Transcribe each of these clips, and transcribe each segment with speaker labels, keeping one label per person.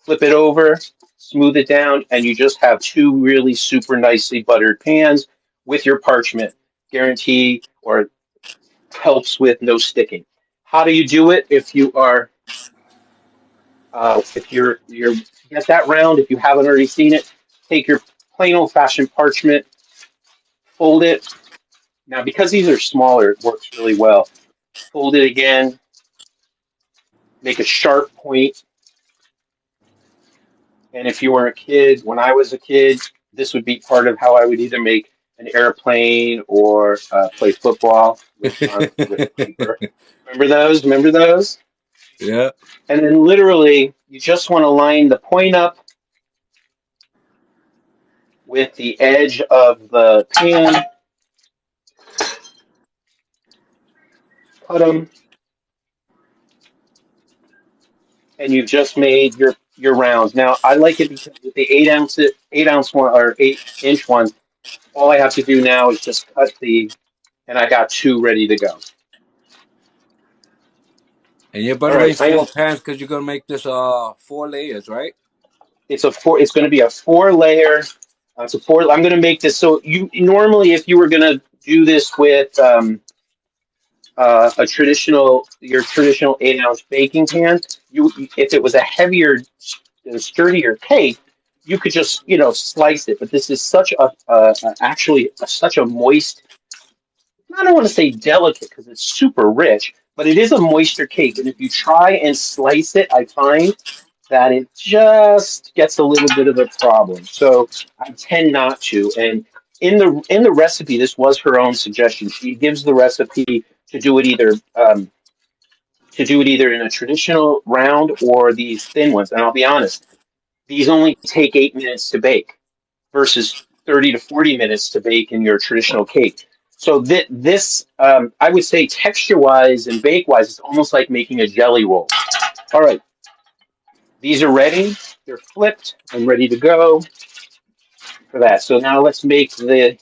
Speaker 1: flip it over, smooth it down, and you just have two really super nicely buttered pans with your parchment. Guarantee or helps with no sticking. How do you do it if you are if you're get that round, if you haven't already seen it, take your plain old fashioned parchment, fold it. Now because these are smaller, it works really well. Fold it again, make a sharp point. And if you were a kid, when I was a kid, this would be part of how I would either make an airplane or play football with paper. Remember those? Remember those?
Speaker 2: Yeah.
Speaker 1: And then literally, you just want to line the point up with the edge of the pan, cut them, and you've just made your rounds. Now, I like it because with the 8 ounce one or 8 inch one, all I have to do now is just cut and I got two ready to go.
Speaker 2: And you're
Speaker 1: All right,
Speaker 2: buttering four pans because you're gonna make this 4 layers, right?
Speaker 1: it's a four. It's going to be a four layer. It's a four. I'm going to make this. So you normally, if you were going to do this with your traditional 8 ounce baking pan, if it was a heavier, sturdier cake, you could just slice it. But this is such actually such a moist. I don't want to say delicate because it's super rich, but it is a moisture cake. And if you try and slice it, I find that it just gets a little bit of a problem. So I tend not to. And in the recipe, this was her own suggestion. She gives the recipe to do it either in a traditional round or these thin ones. And I'll be honest, these only take 8 minutes to bake versus 30 to 40 minutes to bake in your traditional cake. So this, I would say, texture-wise and bake-wise, it's almost like making a jelly roll. All right, these are ready. They're flipped. I'm ready to go for that. So now let's make the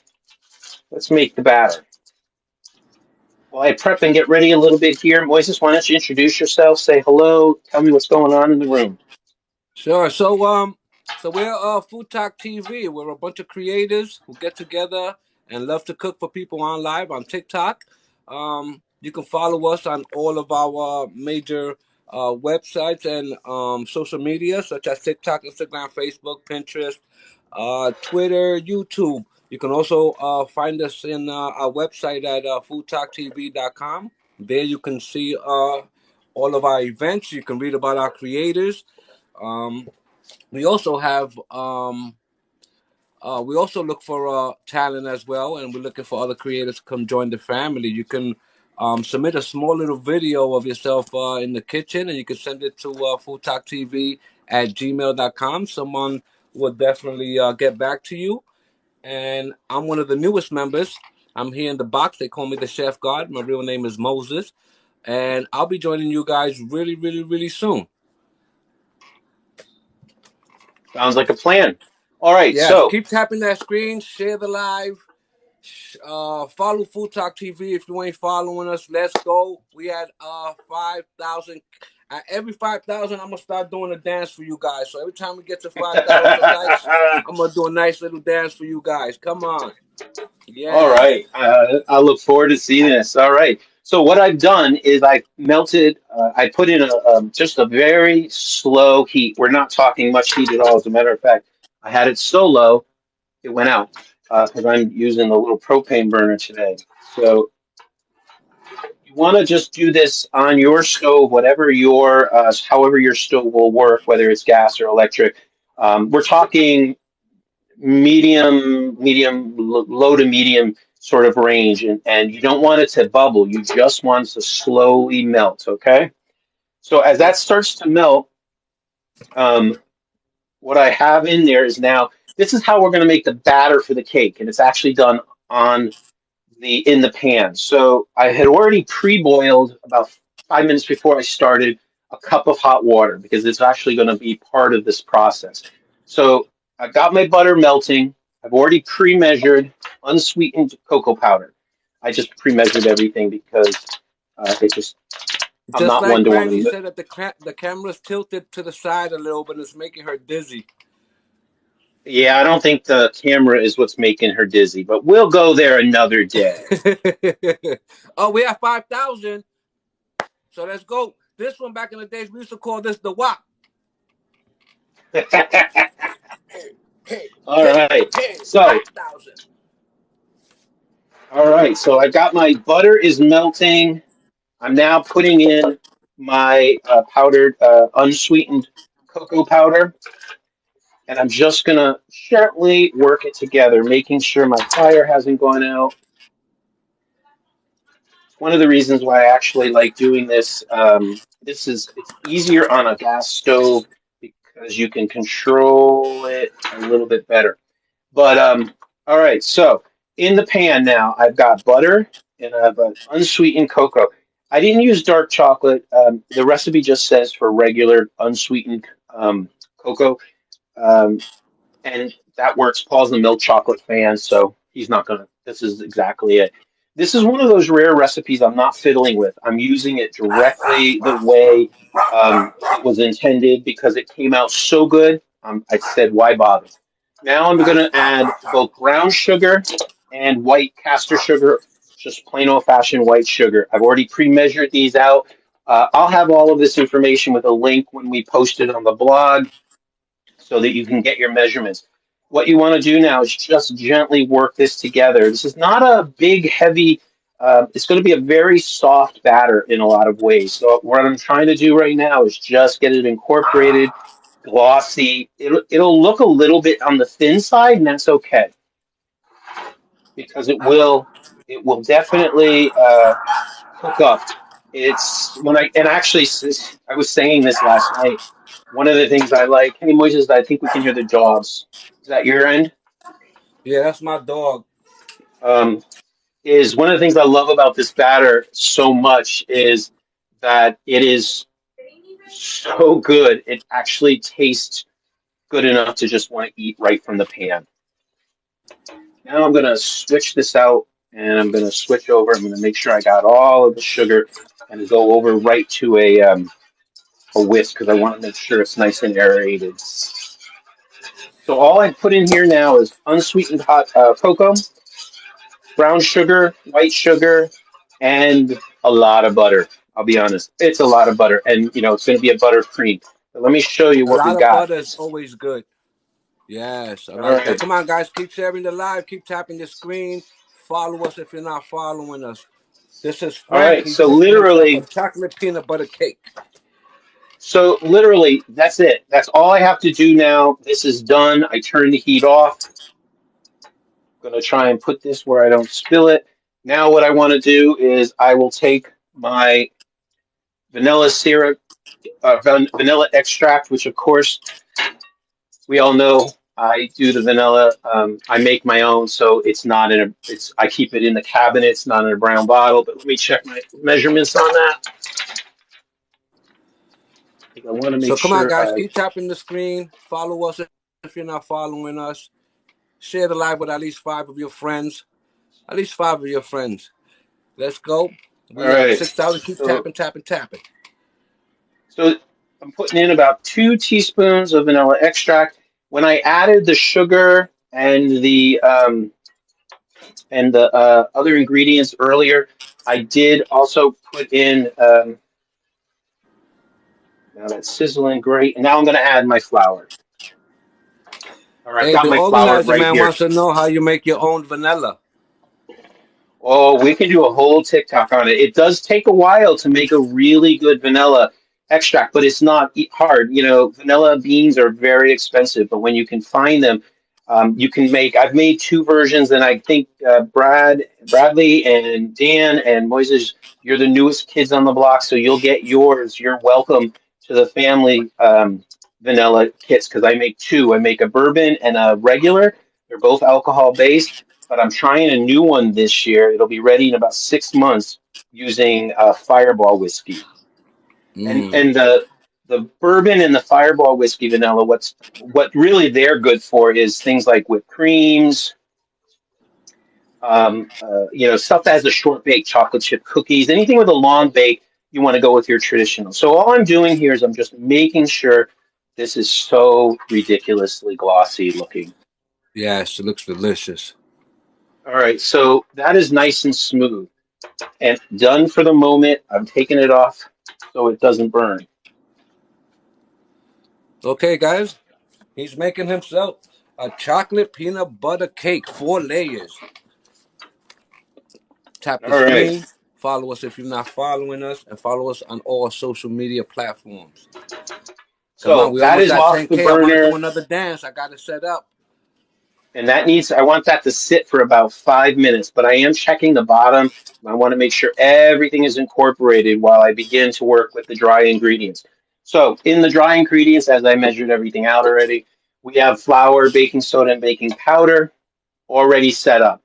Speaker 1: batter. While I prep and get ready a little bit here, Moises, why don't you introduce yourself? Say hello. Tell me what's going on in the room.
Speaker 2: Sure. So we're Food Talk TV. We're a bunch of creators who get together and love to cook for people on live on TikTok. You can follow us on all of our major websites and social media, such as TikTok, Instagram, Facebook, Pinterest, Twitter, YouTube. You can also find us in our website at foodtalktv.com. There you can see all of our events. You can read about our creators. Um, we also have we also look for talent as well, and we're looking for other creators to come join the family. You can submit a small little video of yourself in the kitchen, and you can send it to foodtalktv at gmail.com. Someone will definitely get back to you. And I'm one of the newest members. I'm here in the box. They call me the Chef God. My real name is Moses. And I'll be joining you guys really, really, really soon.
Speaker 1: Sounds like a plan. All right,
Speaker 2: Yes,
Speaker 1: so
Speaker 2: keep tapping that screen, share the live, follow Food Talk TV if you ain't following us. Let's go. We had 5,000. At every 5,000, I'm gonna start doing a dance for you guys. So every time we get to 5,000 likes, I'm gonna do a nice little dance for you guys. Come on.
Speaker 1: all
Speaker 2: Yeah.
Speaker 1: right. I look forward to seeing this. All right. So what I've done is I melted. I put in just a very slow heat. We're not talking much heat at all. As a matter of fact, I had it so low it went out because I'm using the little propane burner today. So you want to just do this on your stove, however your stove will work, whether it's gas or electric. We're talking low to medium sort of range, and you don't want it to bubble. You just want it to slowly melt. Okay. So as that starts to melt, um, what I have in there is now this is how we're going to make the batter for the cake, and it's actually done on in the pan. So I had already pre-boiled about 5 minutes before I started a cup of hot water because it's actually going to be part of this process. So I've got my butter melting. I've already pre-measured unsweetened cocoa powder. I just pre-measured everything because it just I'm
Speaker 2: Just
Speaker 1: not
Speaker 2: like
Speaker 1: one to want
Speaker 2: Granny
Speaker 1: to.
Speaker 2: said that the camera's tilted to the side a little bit, and it's making her dizzy.
Speaker 1: Yeah, I don't think the camera is what's making her dizzy, but we'll go there another day.
Speaker 2: Oh, we have 5,000. So let's go. This one back in the days, we used to call this the WAP. Hey, hey,
Speaker 1: All
Speaker 2: hey,
Speaker 1: right.
Speaker 2: hey,
Speaker 1: So,
Speaker 2: 5,000.
Speaker 1: all right. So I got my butter is melting. I'm now putting in my powdered, unsweetened cocoa powder, and I'm just gonna gently work it together, making sure my fire hasn't gone out. One of the reasons why I actually like doing this, it's easier on a gas stove because you can control it a little bit better. But all right, so in the pan now, I've got butter and I have an unsweetened cocoa. I didn't use dark chocolate. The recipe just says for regular unsweetened cocoa. Um, and that works. Paul's a milk chocolate fan, so he's not gonna. This is exactly it. This is one of those rare recipes I'm not fiddling with. I'm using it directly the way it was intended because it came out so good. I said, why bother? Now I'm going to add both brown sugar and white castor sugar, just plain old fashioned white sugar. I've already pre measured these out. I'll have all of this information with a link when we post it on the blog so that you can get your measurements. What you want to do now is just gently work this together. This is not a big, heavy, it's going to be a very soft batter in a lot of ways. So, what I'm trying to do right now is just get it incorporated, glossy. It'll look a little bit on the thin side, and that's okay because it will definitely cook up. It's when I and actually I was saying this last night. One of the things I like, hey Moises, I think we can hear the dogs. Is that your end?
Speaker 2: Yeah, that's my dog.
Speaker 1: Um, is one of the things I love about this batter so much is that it is so good. It actually tastes good enough to just want to eat right from the pan. Now I'm gonna switch this out and I'm gonna switch over. I'm gonna make sure I got all of the sugar and go over right to a whisk because I want to make sure it's nice and aerated. So all I put in here now is unsweetened hot cocoa, brown sugar, white sugar, and a lot of butter. I'll be honest, it's a lot of butter, and it's going to be a buttercream. But let me show you
Speaker 2: A
Speaker 1: what we
Speaker 2: lot of
Speaker 1: got.
Speaker 2: butter is always good. Yes, I
Speaker 1: All
Speaker 2: like that.
Speaker 1: right,
Speaker 2: Come on, guys. Keep sharing the live. Keep tapping the screen. Follow us if you're not following us. This is
Speaker 1: all
Speaker 2: Frank.
Speaker 1: right.
Speaker 2: He just made up a chocolate peanut butter cake.
Speaker 1: So literally, that's it. That's all I have to do now. This is done. I turn the heat off. I'm going to try and put this where I don't spill it. Now, what I want to do is I will take my vanilla syrup, vanilla extract, which of course we all know I do the vanilla. I make my own, so it's not in a. It's I keep it in the cabinet. It's not in a brown bottle. But let me check my measurements on that. I want to
Speaker 2: So
Speaker 1: make
Speaker 2: come on,
Speaker 1: sure
Speaker 2: guys.
Speaker 1: I.
Speaker 2: Keep tapping the screen. Follow us if you're not following us. Share the live with at least 5 of your friends. At least 5 of your friends. Let's go.
Speaker 1: All
Speaker 2: We at
Speaker 1: right.
Speaker 2: 6,000. Keep
Speaker 1: So
Speaker 2: tapping, tapping, tapping.
Speaker 1: so I'm putting in about 2 teaspoons of vanilla extract. When I added the sugar and the other ingredients earlier, I did also put in. Now that's sizzling great. And now I'm going to add my flour. All right, I've
Speaker 2: Hey,
Speaker 1: got
Speaker 2: the
Speaker 1: my flour
Speaker 2: organizer
Speaker 1: right
Speaker 2: man
Speaker 1: here.
Speaker 2: wants to know how you make your own vanilla.
Speaker 1: Oh, we can do a whole TikTok on it. It does take a while to make a really good vanilla extract, but it's not hard. Vanilla beans are very expensive, but when you can find them, you can make. I've made two versions, and I think Bradley, and Dan, and Moises, you're the newest kids on the block, so you'll get yours. You're welcome to the family vanilla kits because I make two. I make a bourbon and a regular. They're both alcohol based, but I'm trying a new one this year. It'll be ready in about 6 months using Fireball whiskey. And
Speaker 2: Mm.
Speaker 1: and the bourbon and the Fireball whiskey vanilla. What really they're good for is things like whipped creams, stuff that has a short bake, chocolate chip cookies, anything with a long bake. you want to go with your traditional. So all I'm doing here is I'm just making sure this is so ridiculously glossy looking.
Speaker 2: Yes, it looks delicious.
Speaker 1: All right, so that is nice and smooth and done for the moment. I'm taking it off so it doesn't burn.
Speaker 2: Okay, guys, he's making himself a chocolate peanut butter cake, 4 layers. Tap the
Speaker 1: All right,
Speaker 2: screen. Follow us if you're not following us, and follow us on all social media platforms. Come on,
Speaker 1: so
Speaker 2: we
Speaker 1: that
Speaker 2: almost
Speaker 1: is
Speaker 2: at
Speaker 1: off the
Speaker 2: 10K. I want to do
Speaker 1: burner.
Speaker 2: another dance. I got it set up.
Speaker 1: And that needs, I want that to sit for about 5 minutes, but I am checking the bottom. I want to make sure everything is incorporated while I begin to work with the dry ingredients. So in the dry ingredients, as I measured everything out already, we have flour, baking soda, and baking powder already set up.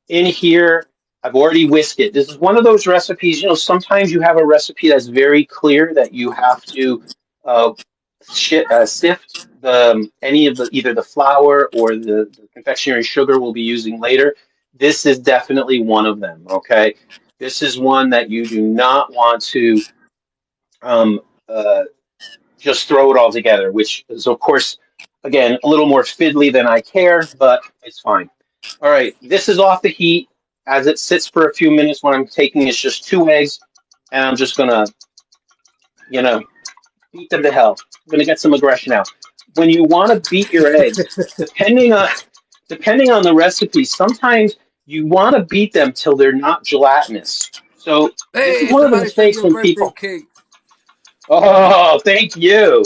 Speaker 1: In here, I've already whisked it. This is one of those recipes, sometimes you have a recipe that's very clear that you have to uh, sift any of the either the flour or the confectionery sugar we'll be using later. This is definitely one of them. Okay, this is one that you do not want to um, uh, just throw it all together, which is of course again a little more fiddly than I care, but it's fine. All right, this is off the heat as it sits for a few minutes. What I'm taking is just 2 eggs, and I'm just gonna, you know, beat them to hell. I'm gonna get some aggression out. When you want to beat your eggs, depending on depending on the recipe, sometimes you want to beat them till they're not gelatinous. So this is
Speaker 2: Hey,
Speaker 1: one of the
Speaker 2: somebody sent
Speaker 1: mistakes
Speaker 2: you a
Speaker 1: when
Speaker 2: birthday
Speaker 1: people.
Speaker 2: cake.
Speaker 1: Oh, thank you.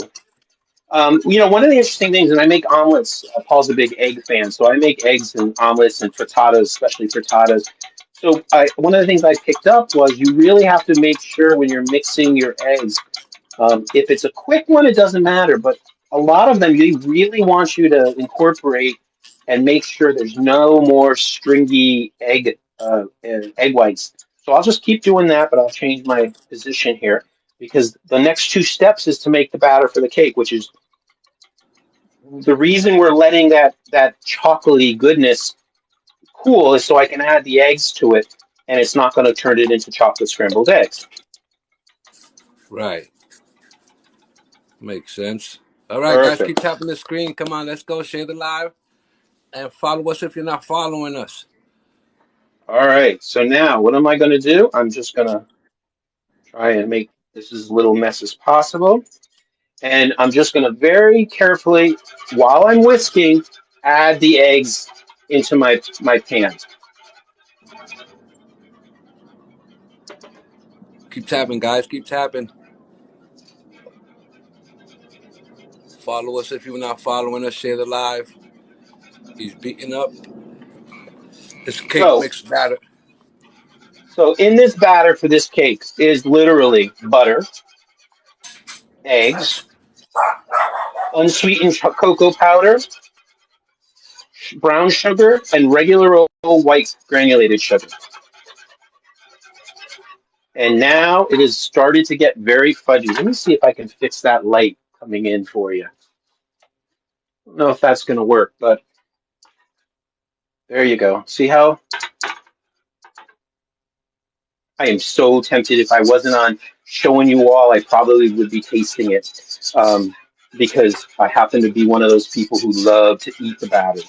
Speaker 1: One of the interesting things, and I make omelets. Paul's a big egg fan, so I make eggs and omelets and frittatas, especially frittatas. So one of the things I picked up was you really have to make sure when you're mixing your eggs. If it's a quick one, it doesn't matter, but a lot of them, they really want you to incorporate and make sure there's no more stringy egg whites. So I'll just keep doing that, but I'll change my position here because the next 2 steps is to make the batter for the cake, which is the reason we're letting that chocolatey goodness cool is so I can add the eggs to it, and it's not going to turn it into chocolate scrambled eggs.
Speaker 2: Right. Makes sense. All right, guys, keep
Speaker 1: Perfect.
Speaker 2: tapping the screen. Come on, let's go. Share the live and follow us if you're not following us.
Speaker 1: All right. So now, what am I going to do? I'm just going to try and make this as little mess as possible. And I'm just going to very carefully, while I'm whisking, add the eggs into my pan.
Speaker 2: Keep tapping, guys. Keep tapping. Follow us if you're not following us. Share the live. He's beating up his cake
Speaker 1: So,
Speaker 2: mix batter.
Speaker 1: so in this batter for this cake is literally butter, eggs, unsweetened cocoa powder, brown sugar, and regular old white granulated sugar. And now it has started to get very fudgy. Let me see if I can fix that light coming in for you. I don't know if that's going to work, but there you go. See how I am so tempted. If I wasn't on showing you all, I probably would be tasting it because I happen to be one of those people who love to eat the batter.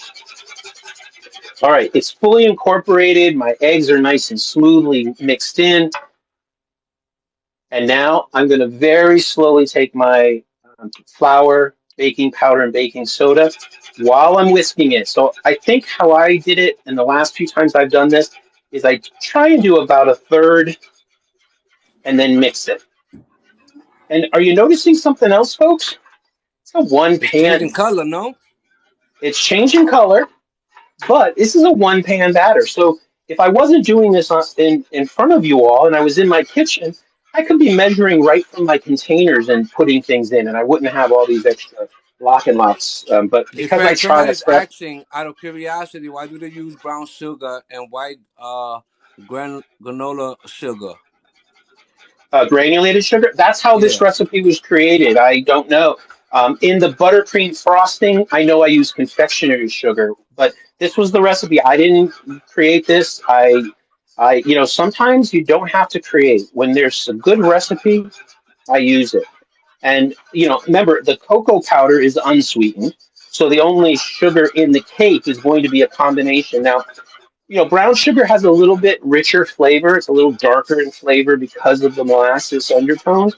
Speaker 1: All right, it's fully incorporated. My eggs are nice and smoothly mixed in. And now I'm going to very slowly take my flour, baking powder, and baking soda while I'm whisking it. So I think how I did it in the last few times I've done this is I try and do about a third and then mix it. And are you noticing something else, folks? It's a one
Speaker 2: It's changing
Speaker 1: pan.
Speaker 2: color, no?
Speaker 1: It's changing color, but this is a one pan batter. So if I wasn't doing this in front of you all and I was in my kitchen, I could be measuring right from my containers and putting things in, and I wouldn't have all these extra lock and locks. But
Speaker 2: In
Speaker 1: because I
Speaker 2: fact,
Speaker 1: try to
Speaker 2: somebody's
Speaker 1: prep
Speaker 2: asking, out of curiosity, why do they use brown sugar and white granola sugar?
Speaker 1: granulated sugar. That's how this
Speaker 2: Yeah.
Speaker 1: recipe was created. I don't know. In the buttercream frosting, I know I use confectionery sugar, but this was the recipe. I didn't create this. Sometimes you don't have to create. When there's a good recipe, I use it. And, remember, the cocoa powder is unsweetened. So the only sugar in the cake is going to be a combination. Now, brown sugar has a little bit richer flavor. It's a little darker in flavor because of the molasses undertones.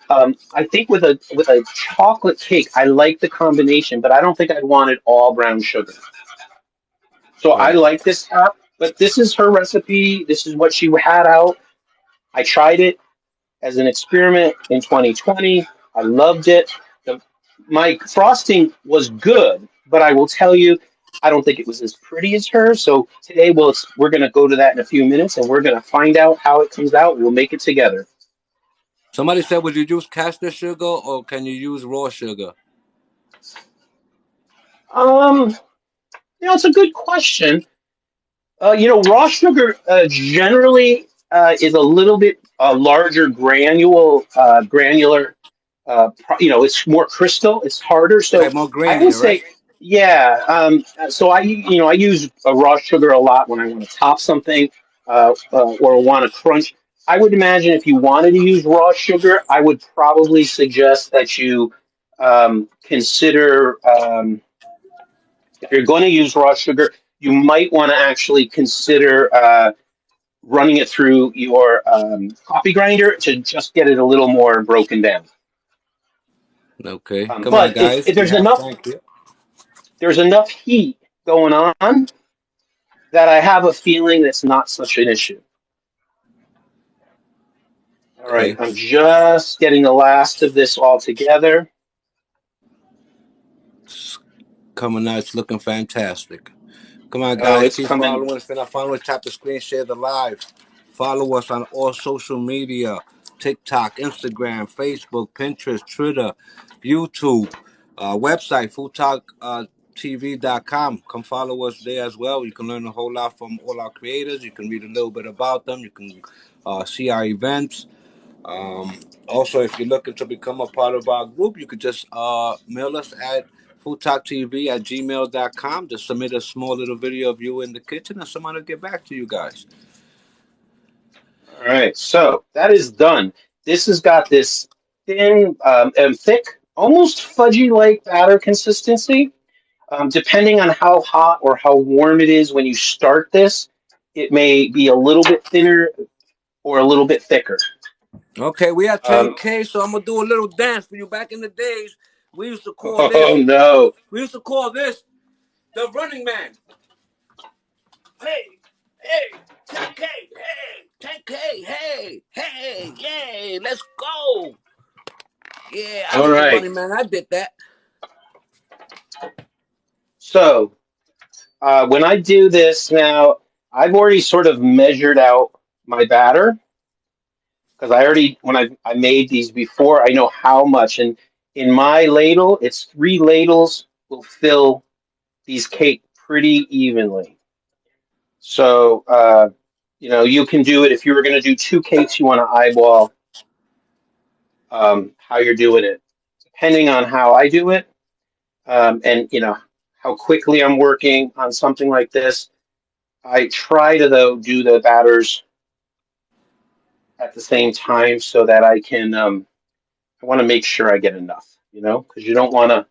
Speaker 1: I think with a chocolate cake, I like the combination, but I don't think I'd want it all brown sugar. So I
Speaker 2: Right.
Speaker 1: like this app, but this is her recipe. This is what she had out. I tried it as an experiment in 2020. I loved it. The, my frosting was good, but I will tell you, I don't think it was as pretty as hers. So today we're going to go to that in a few minutes, and we're going to find out how it comes out. We'll make it together.
Speaker 2: Somebody said, would you use caster sugar or can you use raw sugar?
Speaker 1: Um, it's a good question. Raw sugar generally is a little bit larger granular. It's more crystal. It's harder. So
Speaker 2: Right, more
Speaker 1: I would
Speaker 2: grainier, right?
Speaker 1: say, yeah. So I use raw sugar a lot when I want to top something or want to crunch. I would imagine if you wanted to use raw sugar, I would probably suggest that you consider. If you're going to use raw sugar, you might want to actually consider running it through your coffee grinder to just get it a little more broken down.
Speaker 2: Okay. Come on,
Speaker 1: But
Speaker 2: guys.
Speaker 1: if
Speaker 2: We have thank you.
Speaker 1: there's enough heat going on that I have a feeling that's not such an issue. All right,
Speaker 2: Okay.
Speaker 1: I'm just getting the last of this all together.
Speaker 2: It's coming out. It's looking fantastic. Come on,
Speaker 1: Oh,
Speaker 2: guys.
Speaker 1: it's
Speaker 2: Keep
Speaker 1: coming.
Speaker 2: following. If you're not following, tap the screen, share the live. Follow us on all social media: TikTok, Instagram, Facebook, Pinterest, Twitter, YouTube, website, foodtalktv.com. Come follow us there as well. You can learn a whole lot from all our creators. You can read a little bit about them. You can see our events. Um, Also, if you're looking to become a part of our group, you could just mail us at foodtalktv@gmail.com. Just submit a small little video of you in the kitchen and someone will get back to you guys.
Speaker 1: All right, so that is done. This has got this thin and thick, almost fudgy-like batter consistency. Depending on how hot or how warm it is when you start this, it may be a little bit thinner or a little bit thicker.
Speaker 2: Okay, we at
Speaker 1: Um,
Speaker 2: 10K, so I'm going to do a little dance for you. Back in the days, we used to call
Speaker 1: oh
Speaker 2: this,
Speaker 1: no!
Speaker 2: we used to call this the running man. Hey, hey, 10K, hey, 10K, hey, hey, yay, let's go. Yeah, I
Speaker 1: All
Speaker 2: was the
Speaker 1: right.
Speaker 2: running man. I did that.
Speaker 1: So when I do this now, I've already sort of measured out my batter because when I made these before, I know how much. And in my ladle, it's 3 ladles will fill these cake pretty evenly. So, you can do it if you were going to do 2 cakes, you want to eyeball how you're doing it. Depending on how I do it, and how quickly I'm working on something like this, I try to though do the batters at the same time so that I want to make sure I get enough, because you don't want to.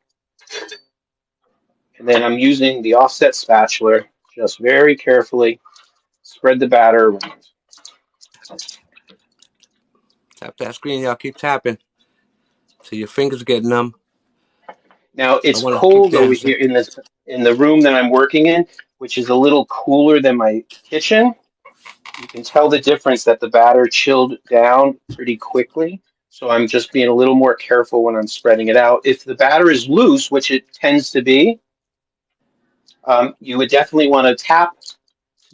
Speaker 1: And then I'm using the offset spatula, just very carefully spread the batter around.
Speaker 2: Tap that screen, y'all. Keep tapping till your fingers get numb.
Speaker 1: Now
Speaker 2: I
Speaker 1: it's
Speaker 2: want to keep
Speaker 1: cold over
Speaker 2: dancing.
Speaker 1: here in the room that I'm working in, which is a little cooler than my kitchen. You can tell the difference that the batter chilled down pretty quickly. So I'm just being a little more careful when I'm spreading it out. If the batter is loose, which it tends to be, you would definitely want to tap to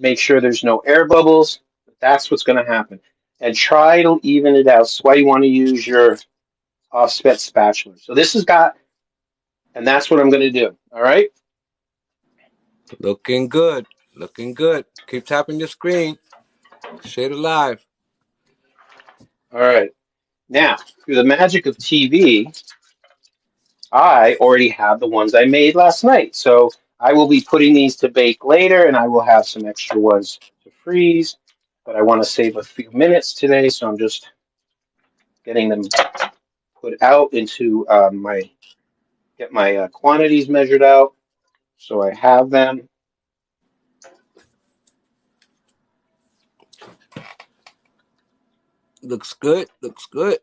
Speaker 1: make sure there's no air bubbles. That's what's going to happen. And try to even it out. That's why you want to use your offset spatula. So this has got, and that's what I'm going to do. All right.
Speaker 2: Looking good. Looking good. Keep tapping your screen. Share the live.
Speaker 1: All right. Now, through the magic of TV, I already have the ones I made last night. So I will be putting these to bake later, and I will have some extra ones to freeze. but I want to save a few minutes today, so I'm just getting them put out into get my quantities measured out, so I have them.
Speaker 2: Looks good. Looks good.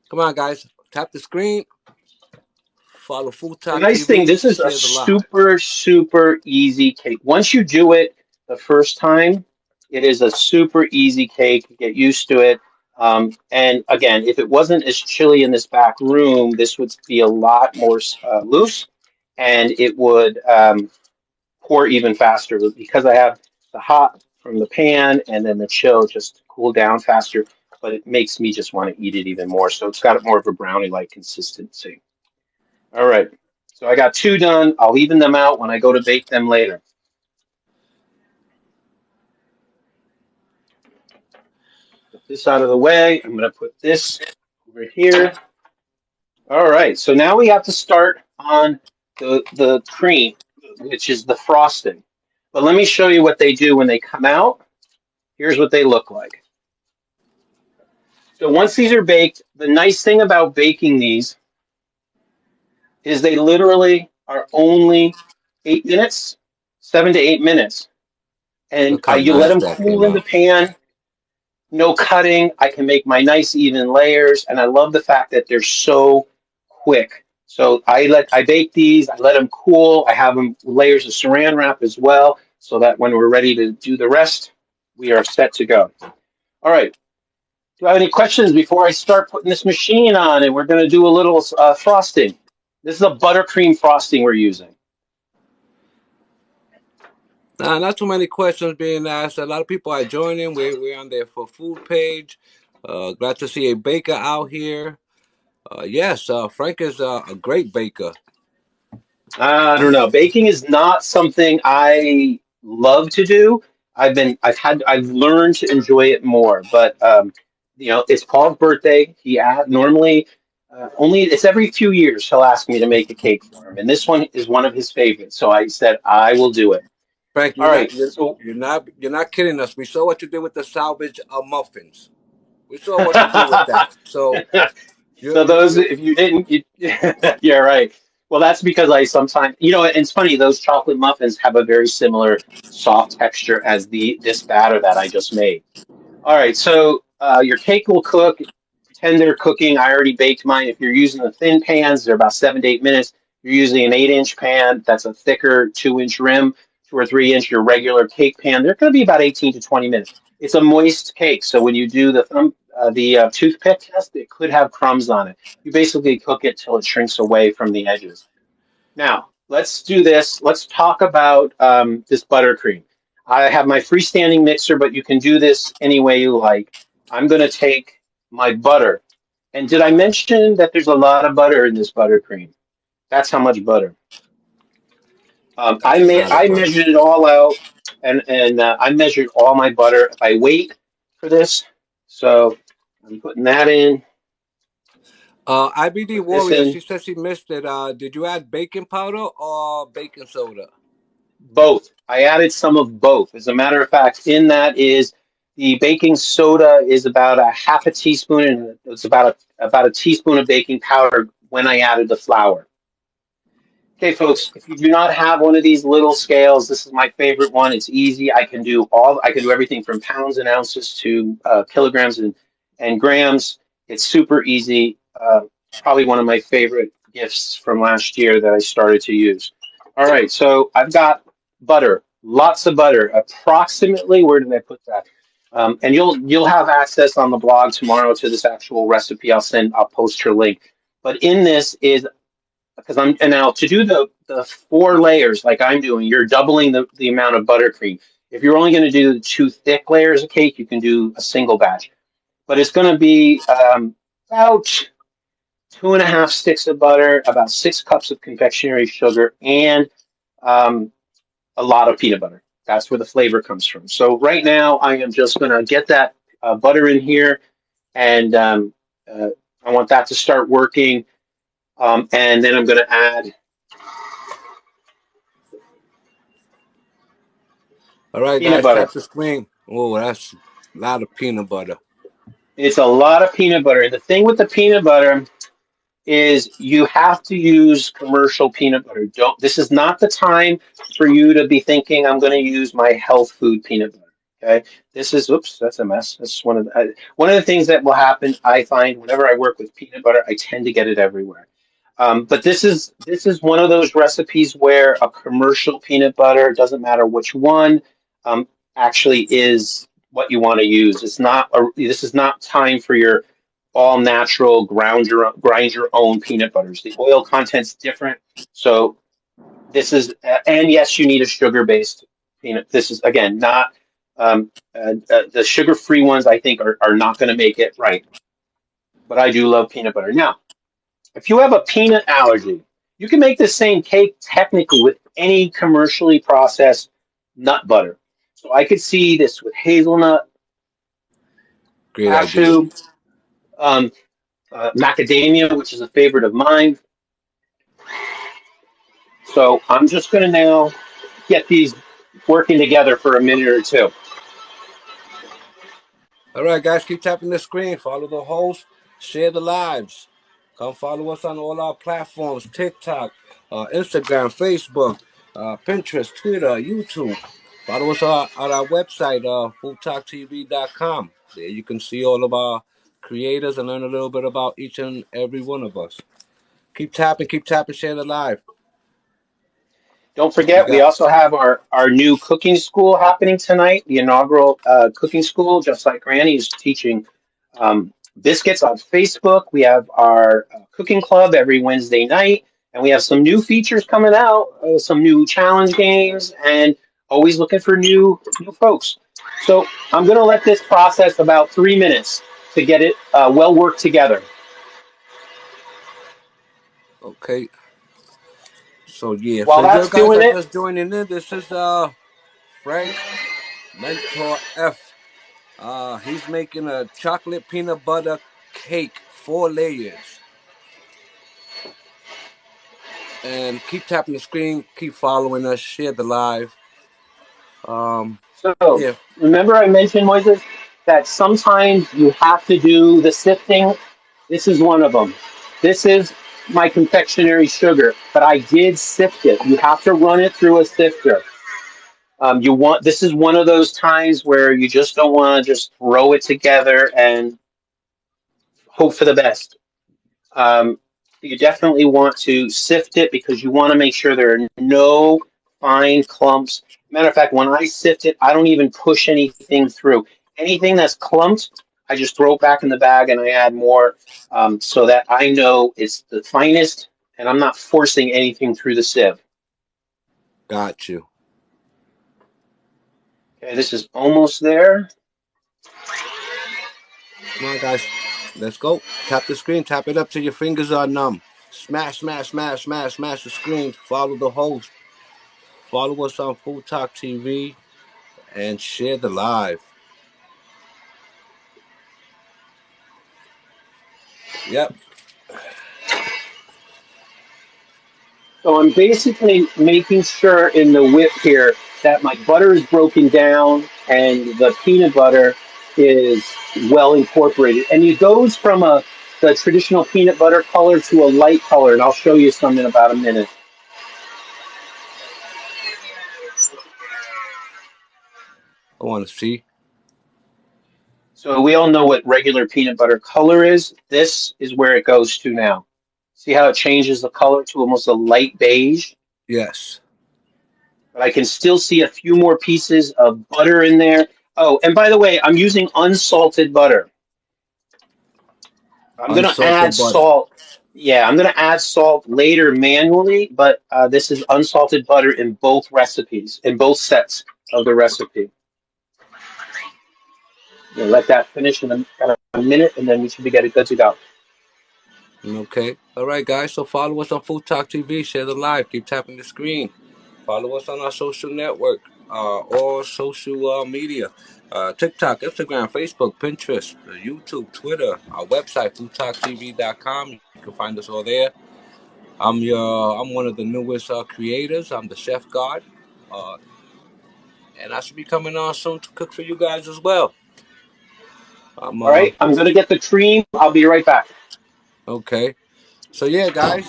Speaker 2: Come on, guys. Tap the screen. Follow Food
Speaker 1: The
Speaker 2: Talk
Speaker 1: nice thing,
Speaker 2: TV.
Speaker 1: this is a
Speaker 2: Share the live.
Speaker 1: super, super easy cake. Once you do it the first time, it is a super easy cake. Get used to it. And again, if it wasn't as chilly in this back room, this would be a lot more loose, and it would pour even faster. But because I have the hot from the pan and then the chill just cool down faster, but it makes me just want to eat it even more. So it's got more of a brownie-like consistency. All right. So I got two done. I'll even them out when I go to bake them later. Put this out of the way. I'm going to put this over here. All right. So now we have to start on the cream, which is the frosting. But let me show you what they do when they come out. Here's what they look like. So once these are baked, the nice thing about baking these is they literally are only 8 minutes, 7 to 8 minutes. And
Speaker 2: Look how
Speaker 1: you let
Speaker 2: nice
Speaker 1: them
Speaker 2: that
Speaker 1: cool
Speaker 2: came
Speaker 1: in the
Speaker 2: out.
Speaker 1: pan. No cutting. I can make my nice even layers, and I love the fact that they're so quick. So I bake these, I let them cool. I have them layers of saran wrap as well, so that when we're ready to do the rest, we are set to go. All right. Do I have any questions before I start putting this machine on? And we're going to do a little frosting. This is a buttercream frosting we're using.
Speaker 2: Nah, not too many questions being asked. A lot of people are joining. We're on there for food page. Glad to see a baker out here. Yes, Frank is a great baker.
Speaker 1: I don't know. Baking is not something I love to do. I've learned to enjoy it more. But it's Paul's birthday. Normally only it's every few years he'll ask me to make a cake for him, and this one is one of his favorites. So I said I will do it.
Speaker 2: Frank,
Speaker 1: All right. So
Speaker 2: you're not kidding us. We saw what you did with the salvage muffins. We saw what you did with that. So
Speaker 1: so those, if you didn't, yeah, right. Well, that's because I sometimes, and it's funny, those chocolate muffins have a very similar soft texture as this batter that I just made. All right, so your cake will cook, tender cooking. I already baked mine. If you're using the thin pans, they're about 7 to 8 minutes. If you're using an 8-inch pan, that's a thicker 2-inch rim, 2 or 3 inch, your regular cake pan, they're going to be about 18 to 20 minutes. It's a moist cake, so when you do the toothpick test, it could have crumbs on it. You basically cook it till it shrinks away from the edges. Now, let's do this. Let's talk about this buttercream. I have my freestanding mixer, but you can do this any way you like. I'm going to take my butter. And did I mention that there's a lot of butter in this buttercream? That's how much butter.
Speaker 2: that's a lot of
Speaker 1: I
Speaker 2: butter.
Speaker 1: measured it all out, and I measured all my butter by weight for this. So I'm putting that in.
Speaker 2: IBD
Speaker 1: Put this
Speaker 2: Warrior, she
Speaker 1: in.
Speaker 2: said she missed it. Did you add baking powder or baking soda?
Speaker 1: Both. I added some of both. As a matter of fact, in that is the baking soda is about a half a teaspoon, and it's about a teaspoon of baking powder when I added the flour. Okay, folks, if you do not have one of these little scales, this is my favorite one. It's easy. I can do everything from pounds and ounces to kilograms and grams. It's super easy. Probably one of my favorite gifts from last year that I started to use. All right, so I've got butter, lots of butter. Approximately, where did I put that? And you'll have access on the blog tomorrow to this actual recipe. I'll post her link. But in this is because and now to do the 4 layers like I'm doing, you're doubling the amount of buttercream. If you're only going to do the 2 thick layers of cake, you can do a single batch. But it's going to be about 2.5 sticks of butter, about 6 cups of confectionery sugar, and um, a lot of peanut butter. That's where the flavor comes from. So right now, I am just going to get that butter in here, and uh, I want that to start working. And then I'm going to add
Speaker 2: All right,
Speaker 1: peanut
Speaker 2: guys,
Speaker 1: butter.
Speaker 2: tap the screen. Oh, that's a lot of peanut butter.
Speaker 1: It's a lot of peanut butter. And the thing with the peanut butter is you have to use commercial peanut butter. Don't. This is not the time for you to be thinking I'm going to use my health food peanut butter. Okay, this is oops, that's a mess. That's one of the things that will happen. I find whenever I work with peanut butter, I tend to get it everywhere. But this is one of those recipes where a commercial peanut butter, it doesn't matter which one, um, actually is what you want to use. This is not time for your all natural grind your own peanut butters. The oil content's different, so and yes, you need a sugar based peanut. This is again not the sugar free ones. I think are not going to make it right, but I do love peanut butter. Now, if you have a peanut allergy, you can make the same cake technically with any commercially processed nut butter. So I could see this with hazelnut,
Speaker 2: Great idea.
Speaker 1: cashew, um, macadamia, which is a favorite of mine. So I'm just going to now get these working together for a minute or two.
Speaker 2: All right, guys, keep tapping the screen. Follow the host. Share the lives. Come follow us on all our platforms: TikTok, Instagram, Facebook, Pinterest, Twitter, YouTube. Follow us on our website, foodtalktv.com. There you can see all of our creators and learn a little bit about each and every one of us. Keep tapping, share the live.
Speaker 1: Don't
Speaker 2: We
Speaker 1: forget, we
Speaker 2: got
Speaker 1: also have our new cooking school happening tonight, the inaugural cooking school, just like Granny is teaching biscuits on Facebook. We have our cooking club every Wednesday night, and we have some new features coming out, some new challenge games, and always looking for new folks. So I'm going to let this process about 3 minutes to get it well worked together.
Speaker 2: okay. So yeah,
Speaker 1: While
Speaker 2: so you
Speaker 1: that's
Speaker 2: guys
Speaker 1: doing
Speaker 2: are
Speaker 1: it,
Speaker 2: just joining in. This is Frank Mentor F. He's making a chocolate peanut butter cake, 4 layers. And keep tapping the screen, keep following us, share the live. Um,
Speaker 1: so
Speaker 2: yeah,
Speaker 1: remember I mentioned, Moises, that sometimes you have to do the sifting. This is one of them. This is my confectionery sugar, but I did sift it. You have to run it through a sifter. This is one of those times where you just don't want to just throw it together and hope for the best. Um, you definitely want to sift it because you want to make sure there are no fine clumps. Matter of fact, when I sift it, I don't even push anything through. Anything that's clumped, I just throw it back in the bag and I add more so that I know it's the finest and I'm not forcing anything through the sieve.
Speaker 2: got you.
Speaker 1: Okay, this is almost there.
Speaker 2: Come on, guys, let's go. Tap the screen, tap it up till your fingers are numb. Smash, smash, smash, smash, smash the screen. Follow the host. Follow us on Food Talk TV and share the live. Yep.
Speaker 1: So I'm basically making sure in the whip here that my butter is broken down and the peanut butter is well incorporated. And it goes from the traditional peanut butter color to a light color, and I'll show you some in about a minute.
Speaker 2: I want to see.
Speaker 1: So we all know what regular peanut butter color is. This is where it goes to now. See how it changes the color to almost a light beige?
Speaker 2: Yes.
Speaker 1: But I can still see a few more pieces of butter in there. Oh, and by the way, I'm using unsalted butter. I'm going to add
Speaker 2: Unsalted butter.
Speaker 1: salt. Yeah, I'm going to add salt later manually, but this is unsalted butter in both recipes, in both sets of the recipe. Let that finish in a minute, and then we should be good to go.
Speaker 2: Okay. All right, guys. So follow us on Food Talk TV. Share the live. Keep tapping the screen. Follow us on our social network, all social media, TikTok, Instagram, Facebook, Pinterest, YouTube, Twitter, our website, foodtalktv.com. You can find us all there. I'm one of the newest creators. I'm the chef god. Uh, and I should be coming on soon to cook for you guys as well. I'm
Speaker 1: All right, I'm gonna get the cream. I'll be right back.
Speaker 2: okay. So yeah, guys,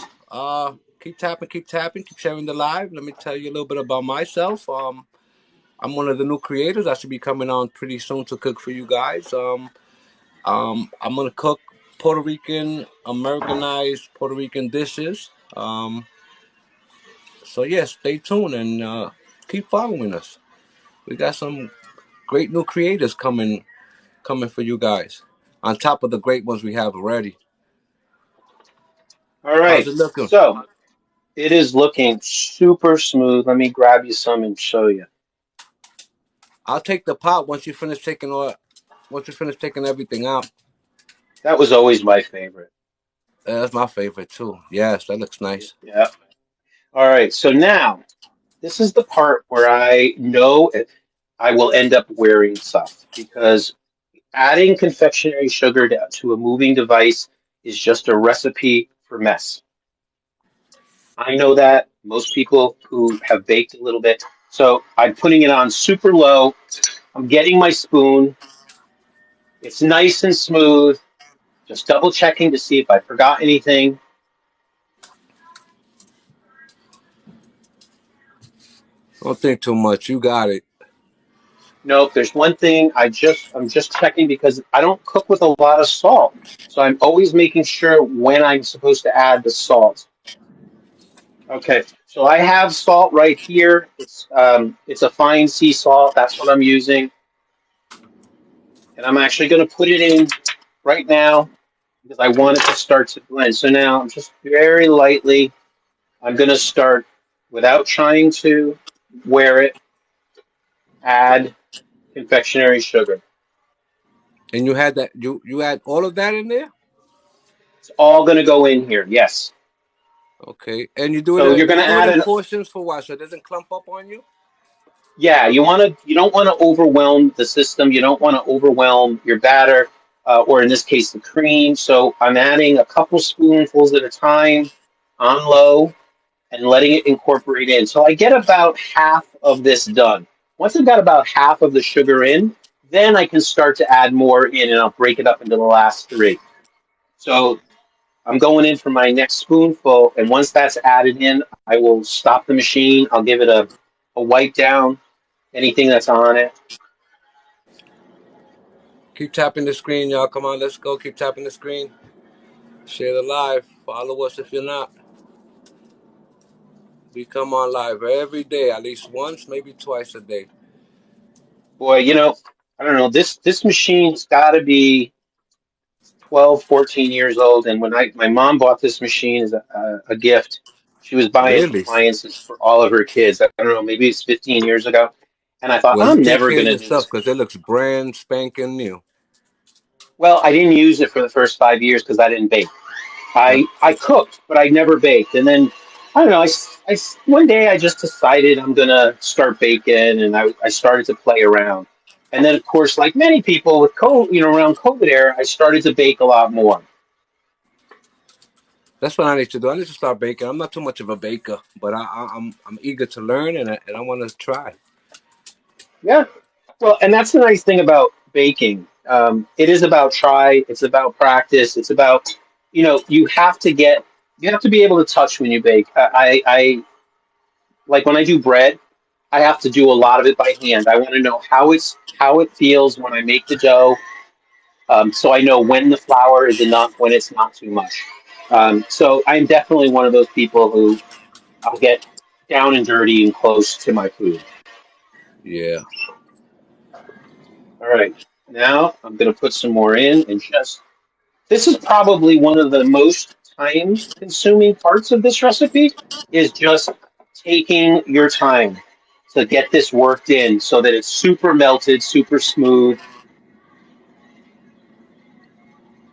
Speaker 2: keep tapping, keep sharing the live. Let me tell you a little bit about myself. I'm one of the new creators. I should be coming on pretty soon to cook for you guys. I'm gonna cook Puerto Rican, Americanized Puerto Rican dishes. So yeah, stay tuned and keep following us. We got some great new creators coming for you guys. On top of the great ones we have already.
Speaker 1: All
Speaker 2: How's
Speaker 1: right,
Speaker 2: it looking?
Speaker 1: so it is looking super smooth. Let me grab you some and show you.
Speaker 2: I'll take the pot once you finish taking everything out.
Speaker 1: That was always my favorite.
Speaker 2: That's my favorite too. Yes, that looks nice.
Speaker 1: Yeah. All right, so now this is the part where I know I will end up wearing stuff because adding confectionery sugar to a moving device is just a recipe for mess. I know that most people who have baked a little bit. So I'm putting it on super low. I'm getting my spoon. It's nice and smooth. Just double checking to see if I forgot anything.
Speaker 2: Don't think too much. You got it.
Speaker 1: Nope, there's one thing I'm just checking because I don't cook with a lot of salt. So I'm always making sure when I'm supposed to add the salt. Okay, so I have salt right here. It's a fine sea salt. That's what I'm using, and I'm actually going to put it in right now because I want it to start to blend. So now I'm just very lightly. I'm going to start without trying to wear it. Add confectionery sugar.
Speaker 2: And you had that. You had all of that in there.
Speaker 1: It's all going to go in here. Yes.
Speaker 2: Okay. And
Speaker 1: So you're going
Speaker 2: you
Speaker 1: to
Speaker 2: do it
Speaker 1: add
Speaker 2: in
Speaker 1: it.
Speaker 2: portions for what? So it doesn't clump up on you.
Speaker 1: Yeah, you don't want to overwhelm the system. You don't want to overwhelm your batter, or in this case, the cream. So I'm adding a couple spoonfuls at a time on low and letting it incorporate in. So I get about half of this done. Once I've got about half of the sugar in, then I can start to add more in and I'll break it up into the last three. So I'm going in for my next spoonful, and once that's added in, I will stop the machine. I'll give it a wipe down, anything that's on it.
Speaker 2: Keep tapping the screen, y'all. Come on, let's go. Keep tapping the screen. Share the live. Follow us if you're not. We come on live every day, at least once, maybe twice a day.
Speaker 1: Boy, I don't know. This machine's got to be 12, 14 years old. And when my mom bought this machine as a gift, she was buying
Speaker 2: Really?
Speaker 1: appliances for all of her kids. I don't know, maybe it's 15 years ago. And I thought,
Speaker 2: Well, you
Speaker 1: I'm
Speaker 2: take
Speaker 1: never
Speaker 2: care
Speaker 1: going
Speaker 2: of
Speaker 1: to
Speaker 2: your
Speaker 1: do
Speaker 2: stuff
Speaker 1: this.
Speaker 2: because it looks brand spanking new.
Speaker 1: Well, I didn't use it for the first 5 years because I didn't bake.
Speaker 2: Yep.
Speaker 1: I cooked, but I never baked. And then I don't know. One day I just decided I'm gonna start baking, and I started to play around. And then, of course, like many people with COVID, around COVID era, I started to bake a lot more.
Speaker 2: That's what I need to do. I need to start baking. I'm not too much of a baker, but I'm eager to learn and I want to try.
Speaker 1: Yeah. Well, and that's the nice thing about baking. It is about try. It's about practice. It's about you have to be able to touch when you bake. I like when I do bread. I have to do a lot of it by hand. I want to know how it feels when I make the dough, so I know when the flour is enough, when it's not too much. So I'm definitely one of those people who I'll get down and dirty and close to my food.
Speaker 2: Yeah.
Speaker 1: All right, now I'm going to put some more in and just. This is probably one of the most time-consuming parts of this recipe. Is just taking your time to get this worked in so that it's super melted, super smooth.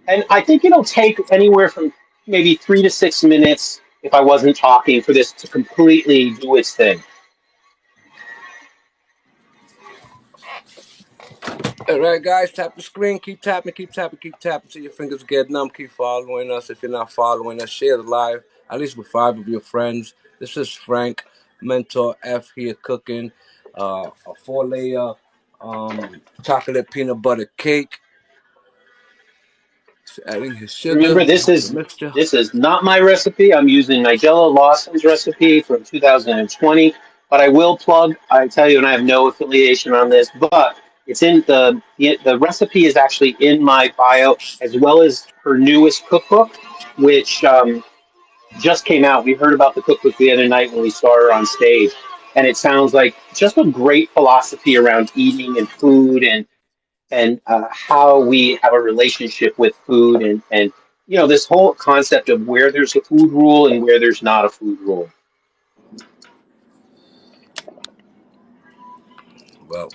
Speaker 1: And I think it'll take anywhere from maybe 3 to 6 minutes if I wasn't talking for this to completely do its thing.
Speaker 2: All right, guys, tap the screen. Keep tapping, keep tapping, keep tapping till your fingers get numb. Keep following us. If you're not following us, share the live, at least with 5 of your friends. This is Frank, Mentor F here cooking. a 4-layer chocolate peanut butter cake. Adding his sugar,
Speaker 1: Remember,
Speaker 2: the mixture.
Speaker 1: this is not my recipe. I'm using Nigella Lawson's recipe from 2020. But I will plug. I tell you, and I have no affiliation on this, but it's in the recipe is actually in my bio, as well as her newest cookbook, which just came out. We heard about the cookbook the other night when we saw her on stage, and it sounds like just a great philosophy around eating and food and how we have a relationship with food and this whole concept of where there's a food rule and where there's not a food rule.
Speaker 2: Well,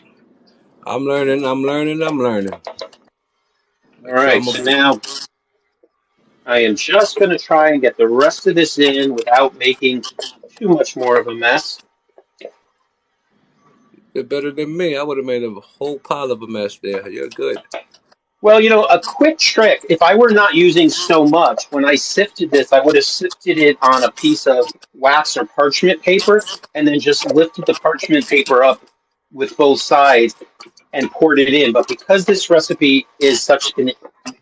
Speaker 2: I'm learning. I'm learning. I'm learning.
Speaker 1: All
Speaker 2: So
Speaker 1: right,
Speaker 2: I'm
Speaker 1: so
Speaker 2: gonna
Speaker 1: now I am just going to try and get the rest of this in without making too much more of a mess.
Speaker 2: you're better than me. I would have made a whole pile of a mess there. You're good.
Speaker 1: Well, a quick trick, if I were not using so much, when I sifted this, I would have sifted it on a piece of wax or parchment paper and then just lifted the parchment paper up with both sides and poured it in. But because this recipe is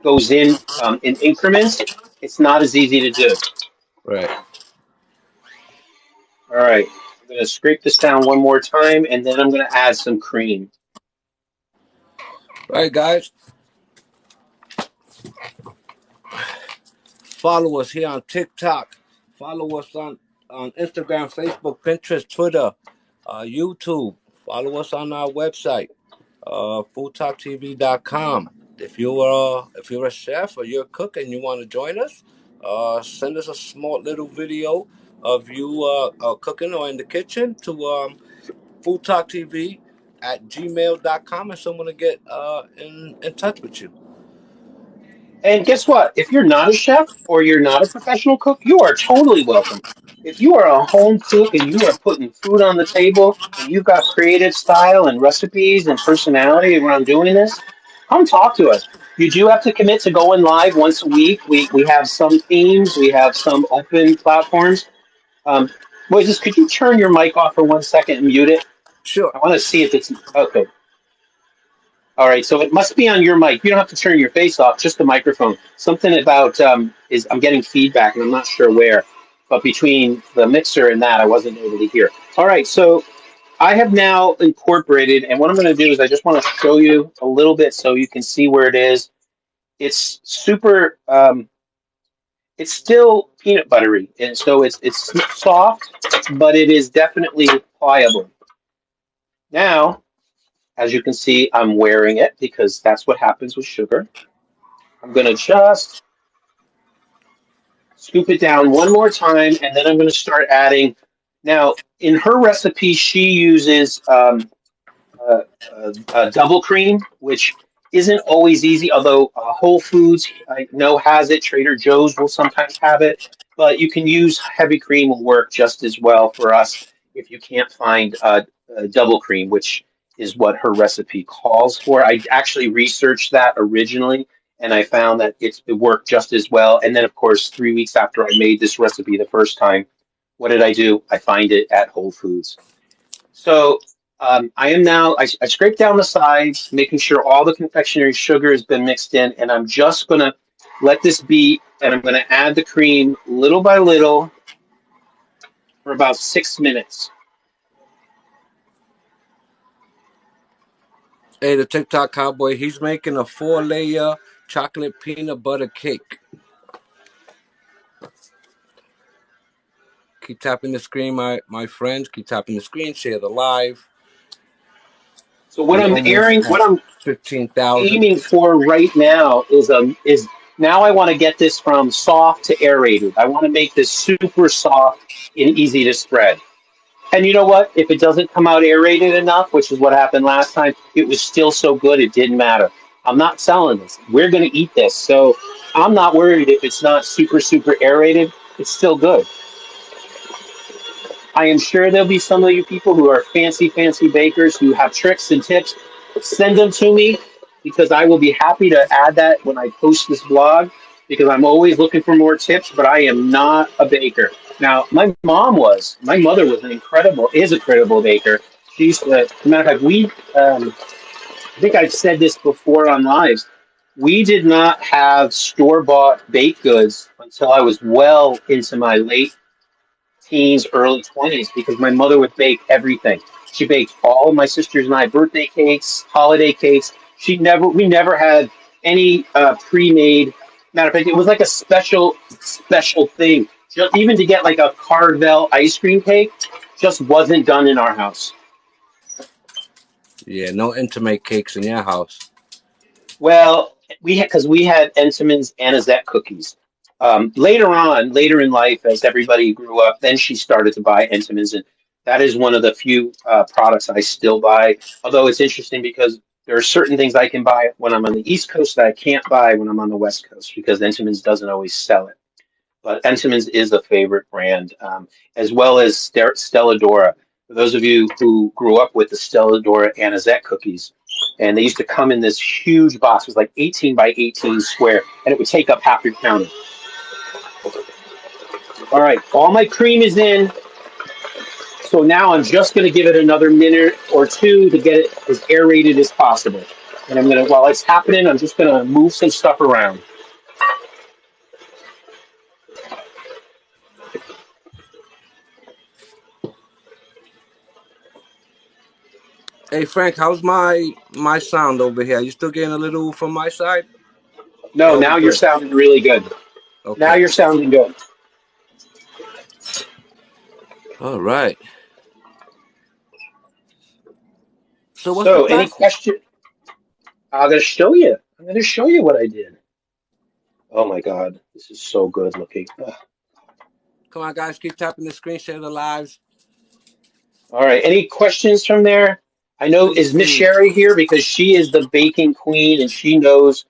Speaker 1: goes in increments, it's not as easy to do.
Speaker 2: Right.
Speaker 1: All right, I'm going to scrape this down one more time, and then I'm going to add some cream.
Speaker 2: Right, guys. Follow us here on TikTok. Follow us on Instagram, Facebook, Pinterest, Twitter, YouTube. Follow us on our website, foodtalktv.com. If you're a chef or you're a cook and you want to join us, send us a small little video of you cooking or in the kitchen to foodtalktv@gmail.com, and someone will get in touch with you.
Speaker 1: And guess what? If you're not a chef or you're not a professional cook, you are totally welcome. If you are a home cook and you are putting food on the table and you've got creative style and recipes and personality around doing this, come talk to us. You do have to commit to going live once a week. We have some themes, we have some open platforms. Um, Moises, could you turn your mic off for 1 second and mute it?
Speaker 2: Sure.
Speaker 1: I want to see if it's okay. All right, so it must be on your mic. You don't have to turn your face off, just the microphone. Something about is I'm getting feedback and I'm not sure where, but between the mixer and that, I wasn't able to hear. All right, so I have now incorporated, and what I'm going to do is I just want to show you a little bit so you can see where it is. It's super. It's still peanut buttery, and so it's soft, but it is definitely pliable. Now, as you can see, I'm wearing it because that's what happens with sugar. I'm going to just scoop it down one more time, and then I'm going to start adding. Now, in her recipe, she uses uh, double cream, which isn't always easy, although Whole Foods, I know, has it. Trader Joe's will sometimes have it, but you can use heavy cream will work just as well for us if you can't find double cream, which is what her recipe calls for. I actually researched that originally, and I found that it worked just as well. And then, of course, 3 weeks after I made this recipe the first time, what did I do? I find it at Whole Foods. So I am now, I scrape down the sides, making sure all the confectionery sugar has been mixed in, and I'm just going to let this beat, and I'm going to add the cream little by little for about 6 minutes.
Speaker 2: Hey, the TikTok cowboy, he's making a 4-layer chocolate peanut butter cake. Keep tapping the screen, my friends. Keep tapping the screen. Share the live.
Speaker 1: So
Speaker 2: We almost
Speaker 1: what
Speaker 2: at
Speaker 1: I'm
Speaker 2: 15,000.
Speaker 1: aiming for right now is now I want to get this from soft to aerated. I want to make this super soft and easy to spread. And you know what? If it doesn't come out aerated enough, which is what happened last time, it was still so good it didn't matter. I'm not selling this. We're going to eat this. So I'm not worried if it's not super, super aerated. It's still good. I am sure there'll be some of you people who are fancy, fancy bakers who have tricks and tips. Send them to me because I will be happy to add that when I post this blog because I'm always looking for more tips, but I am not a baker. Now, my mother was is a incredible baker. She used to, matter of fact, I think I've said this before on lives. We did not have store bought baked goods until I was well into my late teens, early 20s, because my mother would bake everything. She baked all of my sisters and I birthday cakes, holiday cakes. We never had any pre-made. Matter of fact, it was like a special thing. Just, even to get like a Carvel ice cream cake, just wasn't done in our house.
Speaker 2: Yeah, no intimate cakes in your house.
Speaker 1: Well, we had Entenmann's Anisette cookies. Later on, later in life, as everybody grew up, then she started to buy Entenmann's, and that is one of the few products I still buy. Although it's interesting because there are certain things I can buy when I'm on the East Coast that I can't buy when I'm on the West Coast because Entenmann's doesn't always sell it. But Entenmann's is a favorite brand, as well as Stella Dora. For those of you who grew up with the Stella Dora Anisette cookies, and they used to come in this huge box. It was like 18 by 18 square, and it would take up half your counter. All right, all my cream is in. So now I'm just going to give it another minute or two to get it as aerated as possible. And I'm going to, while it's happening, I'm just going to move some stuff around.
Speaker 2: Hey Frank, how's my sound over here? You still getting a little from my side?
Speaker 1: No,
Speaker 2: Or we
Speaker 1: now you're
Speaker 2: good?
Speaker 1: sounding really good. Now
Speaker 2: Okay.
Speaker 1: you're sounding good.
Speaker 2: All right. So what's the
Speaker 1: So, any
Speaker 2: plastic?
Speaker 1: question? I'm going to show you. I'm going to show you what I did. Oh my God, this is so good looking. Ugh.
Speaker 2: Come on, guys, keep tapping the screen, share the lives.
Speaker 1: All right, any questions from there? I know,
Speaker 2: Let me
Speaker 1: is Miss
Speaker 2: see.
Speaker 1: Sherry here because she is the baking queen and she knows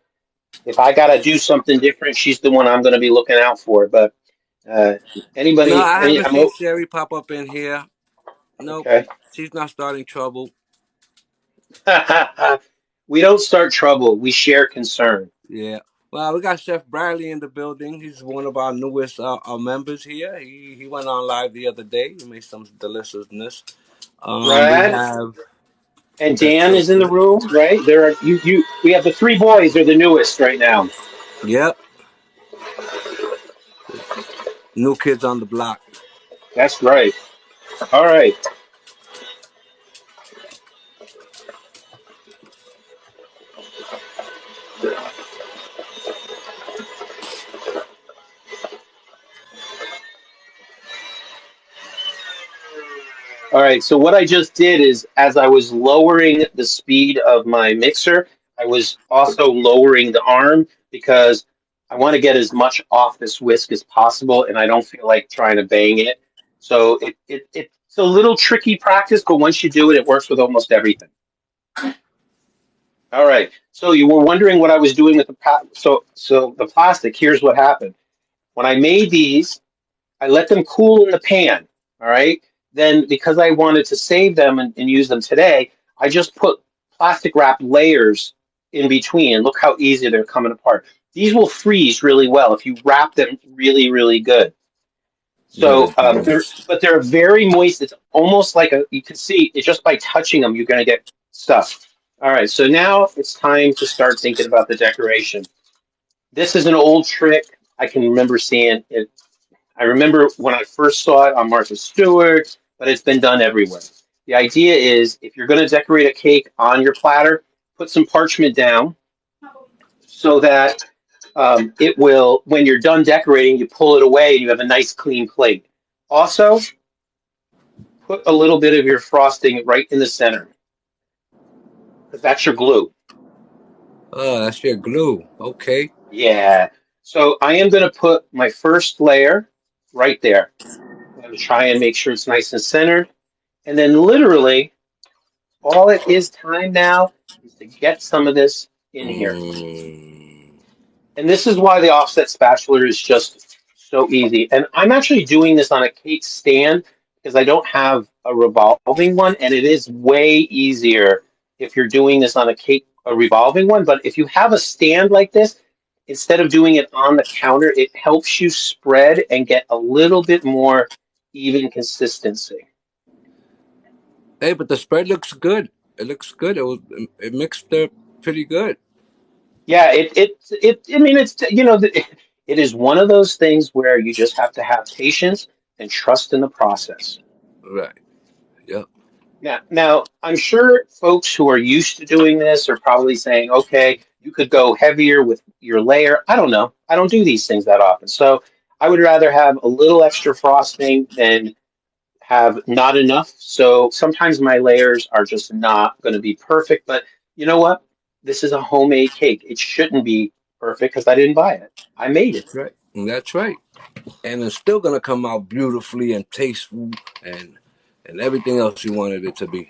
Speaker 1: if I got to do something different, she's the one I'm going to be looking out for. But uh,
Speaker 2: No,
Speaker 1: anybody,
Speaker 2: I haven't
Speaker 1: I'm
Speaker 2: seen Sherry pop up in here. Nope,
Speaker 1: okay.
Speaker 2: she's not starting trouble.
Speaker 1: We don't start trouble. We share concern.
Speaker 2: Yeah. Well, we got Chef Bradley in the building. He's one of our newest members here. He went on live the other day. He made some deliciousness. We
Speaker 1: Brad
Speaker 2: have
Speaker 1: and
Speaker 2: that's
Speaker 1: Dan
Speaker 2: so
Speaker 1: is in the
Speaker 2: good.
Speaker 1: room, right? There are you. We have the three boys. They're the newest right now.
Speaker 2: Yep. New kids on the block.
Speaker 1: That's right. All right. All right, so what I just did is as I was lowering the speed of my mixer, I was also lowering the arm because I want to get as much off this whisk as possible and I don't feel like trying to bang it. So it's a little tricky practice, but once you do it, it works with almost everything. All right, so you were wondering what I was doing with so the plastic, here's what happened. When I made these, I let them cool in the pan. All right. Then, because I wanted to save them and use them today, I just put plastic wrap layers in between. And look how easy they're coming apart. These will freeze really well if you wrap them really, really good. So,
Speaker 2: Good, good.
Speaker 1: they're very moist. It's almost like you can see it just by touching them, you're going to get stuff. All right. So now it's time to start thinking about the decoration. This is an old trick. I can remember seeing it. I remember when I first saw it on Martha Stewart, but it's been done everywhere. The idea is if you're going to decorate a cake on your platter, put some parchment down so that it will, when you're done decorating, you pull it away and you have a nice clean plate. Also, put a little bit of your frosting right in the center because that's your glue.
Speaker 2: Oh, that's your glue. Okay.
Speaker 1: Yeah. So I am going to put my first layer right there. I'm going to try and make sure it's nice and centered. And then literally, all it is time now is to get some of this in here.
Speaker 2: Mm.
Speaker 1: And this is why the offset spatula is just so easy. And I'm actually doing this on a cake stand because I don't have a revolving one, and it is way easier if you're doing this on a revolving one. But if you have a stand like this, instead of doing it on the counter, it helps you spread and get a little bit more even consistency.
Speaker 2: Hey, but the spread looks good. It looks good. It mixed pretty good.
Speaker 1: Yeah, I mean, it's, it is one of those things where you just have to have patience and trust in the process.
Speaker 2: Right. Yep.
Speaker 1: Now, I'm sure folks who are used to doing this are probably saying, okay, you could go heavier with your layer. I don't know. I don't do these things that often. So I would rather have a little extra frosting than have not enough. So sometimes my layers are just not going to be perfect. But you know what? This is a homemade cake. It shouldn't be perfect because I didn't buy it. I made it.
Speaker 2: That's right. That's right. And it's still gonna come out beautifully and tasteful and and everything else you wanted it to be.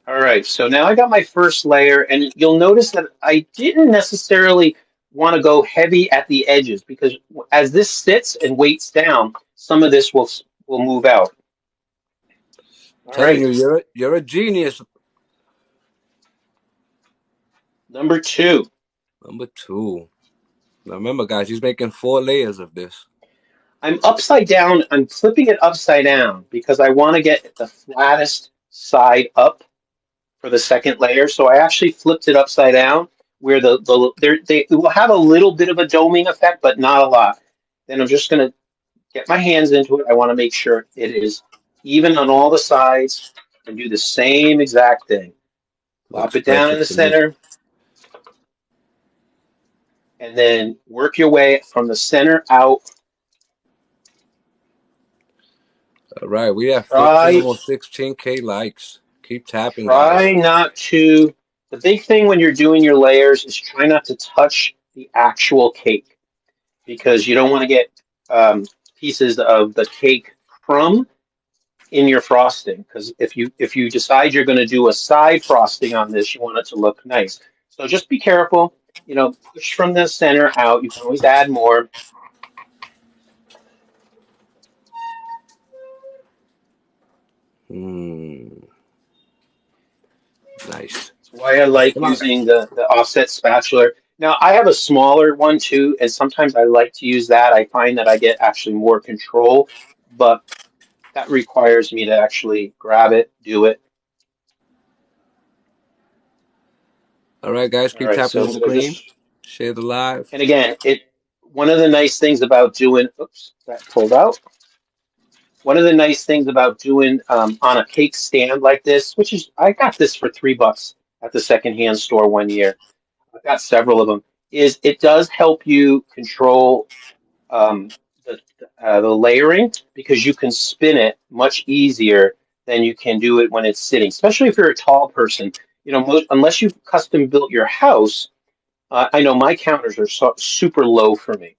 Speaker 1: All right, so now I got my first layer, and you'll notice that I didn't necessarily want to go heavy at the edges because as this sits and weights down, some of this will move out. All
Speaker 2: Telling
Speaker 1: right,
Speaker 2: you, you're a genius.
Speaker 1: number two.
Speaker 2: Number two. Now remember, guys, he's making 4 layers of this.
Speaker 1: I'm upside down. I'm flipping it upside down because I want to get the flattest side up for the second layer. So I actually flipped it upside down where they will have a little bit of a doming effect, but not a lot. Then I'm just going to get my hands into it. I want to make sure it is even on all the sides and do the same exact thing. Plop
Speaker 2: Looks
Speaker 1: it down in
Speaker 2: perfect
Speaker 1: the
Speaker 2: to me.
Speaker 1: center and then work your way from the center out.
Speaker 2: All right, we have 15,
Speaker 1: Try
Speaker 2: almost 16K likes. Keep tapping,
Speaker 1: try
Speaker 2: guys.
Speaker 1: not to the big thing when you're doing your layers is try not to touch the actual cake because you don't want to get pieces of the cake crumb in your frosting because if you decide you're going to do a side frosting on this, you want it to look nice. So just be careful. Push from the center out. You can always add more.
Speaker 2: Hmm. Nice.
Speaker 1: That's why I like
Speaker 2: Come on.
Speaker 1: using the offset spatula. Now I have a smaller one too, and sometimes I like to use that. I find that I get actually more control, but that requires me to actually grab it, do it.
Speaker 2: All right, guys,
Speaker 1: All
Speaker 2: keep
Speaker 1: right,
Speaker 2: tapping
Speaker 1: so
Speaker 2: the
Speaker 1: I'm gonna
Speaker 2: screen.
Speaker 1: just
Speaker 2: Share the live.
Speaker 1: and again, it one of the nice things about doing, oops, that pulled out. One of the nice things about doing on a cake stand like this, which is I got this for $3 at the secondhand store one year. I've got several of them. Is it does help you control um, the layering because you can spin it much easier than you can do it when it's sitting. Especially if you're a tall person, unless you've custom built your house. I know my counters are super low for me.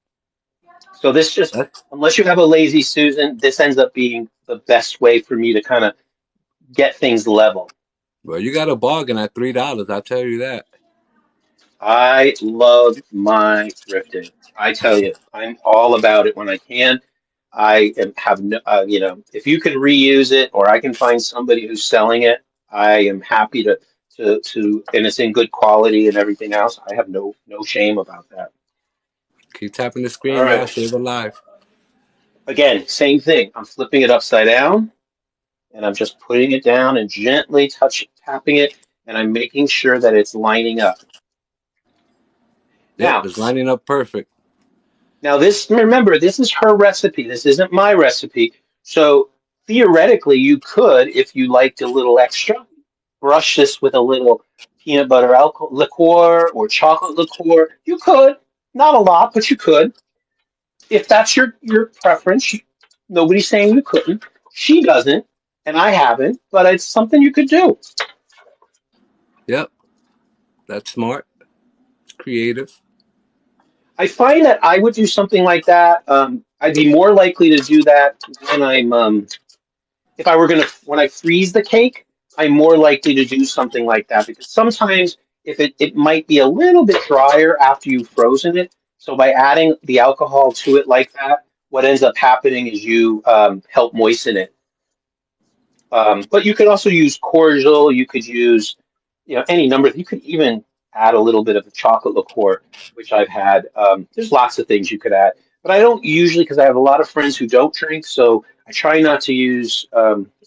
Speaker 1: So this just,
Speaker 2: That's,
Speaker 1: unless you have a lazy Susan, this ends up being the best way for me to kind of get things level.
Speaker 2: well, you got a bargain at $3. I'll tell you that.
Speaker 1: I love my thrifting. I tell you, I'm all about it when I can. Have no, if you can reuse it or I can find somebody who's selling it, I am happy and it's in good quality and everything else. I have no shame about that.
Speaker 2: Keep tapping the
Speaker 1: All
Speaker 2: screen,
Speaker 1: right.
Speaker 2: guys. Share the live.
Speaker 1: Again, same thing. I'm flipping it upside down and I'm just putting it down and gently tapping it, and I'm making sure that it's lining up.
Speaker 2: Yep,
Speaker 1: Now,
Speaker 2: it's lining up perfect.
Speaker 1: now this remember, this is her recipe. This isn't my recipe. So theoretically, you could, if you liked a little extra, brush this with a little peanut butter alcohol liqueur or chocolate liqueur. You could, not a lot, but you could. If that's your preference, nobody's saying you couldn't. She doesn't, and I haven't, but it's something you could do.
Speaker 2: Yep, that's smart. It's creative.
Speaker 1: I find that I would do something like that. I'd be more likely to do that when if I were when I freeze the cake, I'm more likely to do something like that because sometimes if it might be a little bit drier after you've frozen it. So by adding the alcohol to it like that, what ends up happening is you help moisten it. But you could also use cordial. You could use, any number. You could even add a little bit of the chocolate liqueur, which I've had. There's lots of things you could add, but I don't usually because I have a lot of friends who don't drink, so I try not to use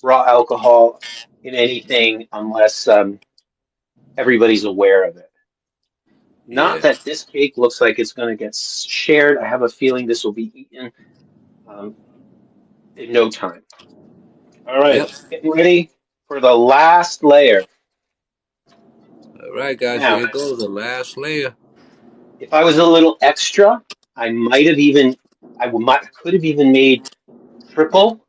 Speaker 1: raw alcohol in anything unless everybody's aware of it. Not
Speaker 2: Yeah.
Speaker 1: that this cake looks like it's going to get shared. I have a feeling this will be eaten um, in no time. All right,
Speaker 2: Yep.
Speaker 1: getting ready for the last layer.
Speaker 2: All right, guys.
Speaker 1: Now,
Speaker 2: Here goes the last layer.
Speaker 1: if I was a little extra, I might have even, could have even made triple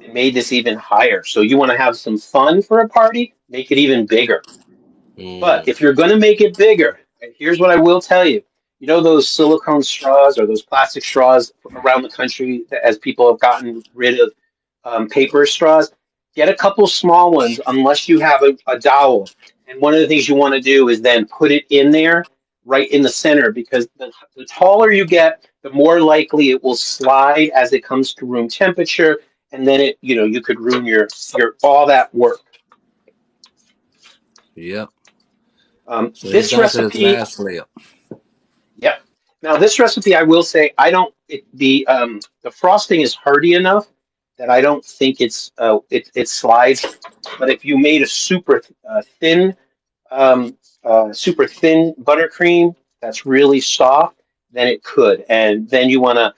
Speaker 1: and made this even higher. So you want to have some fun for a party? Make it even bigger. But
Speaker 2: Mm,
Speaker 1: if you're going to make it bigger, here's what I will tell you. You know those silicone straws or those plastic straws around the country that, as people have gotten rid of paper straws? Get a couple small ones unless you have a dowel. And one of the things you want to do is then put it in there right in the center because the taller you get, the more likely it will slide as it comes to room temperature. And then you could ruin your all that work.
Speaker 2: yep. So he's
Speaker 1: This
Speaker 2: down to his
Speaker 1: recipe.
Speaker 2: last layer.
Speaker 1: Yep. Now this recipe, I will say, I don't. The frosting is hearty enough that I don't think it slides. But if you made a um, super thin buttercream that's really soft, then it could. And then you want to,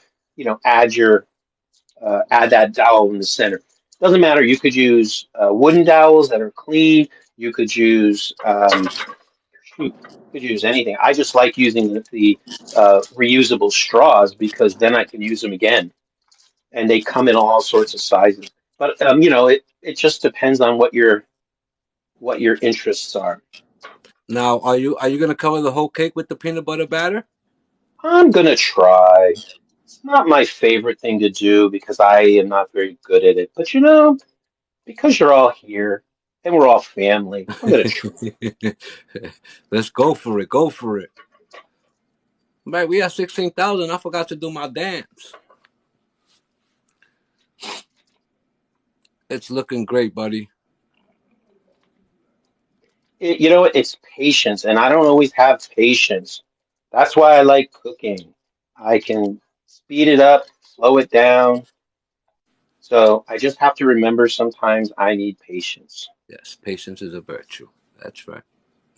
Speaker 1: add that dowel in the center. Doesn't matter. You could use wooden dowels that are clean. You could use shoot, could use anything. I just like using the reusable straws because then I can use them again, and they come in all sorts of sizes. But it just depends on what your interests are.
Speaker 2: Now, are you gonna cover the whole cake with the peanut butter batter?
Speaker 1: I'm gonna try. It's not my favorite thing to do because I am not very good at it. But because you're all here and we're all family, I'm gonna try.
Speaker 2: Let's go for it. Go for it. Man, we have 16,000. I forgot to do my dance. It's looking great, buddy.
Speaker 1: It's patience, and I don't always have patience. That's why I like cooking. I can speed it up, slow it down. So I just have to remember sometimes I need patience.
Speaker 2: Yes, patience is a virtue. That's right.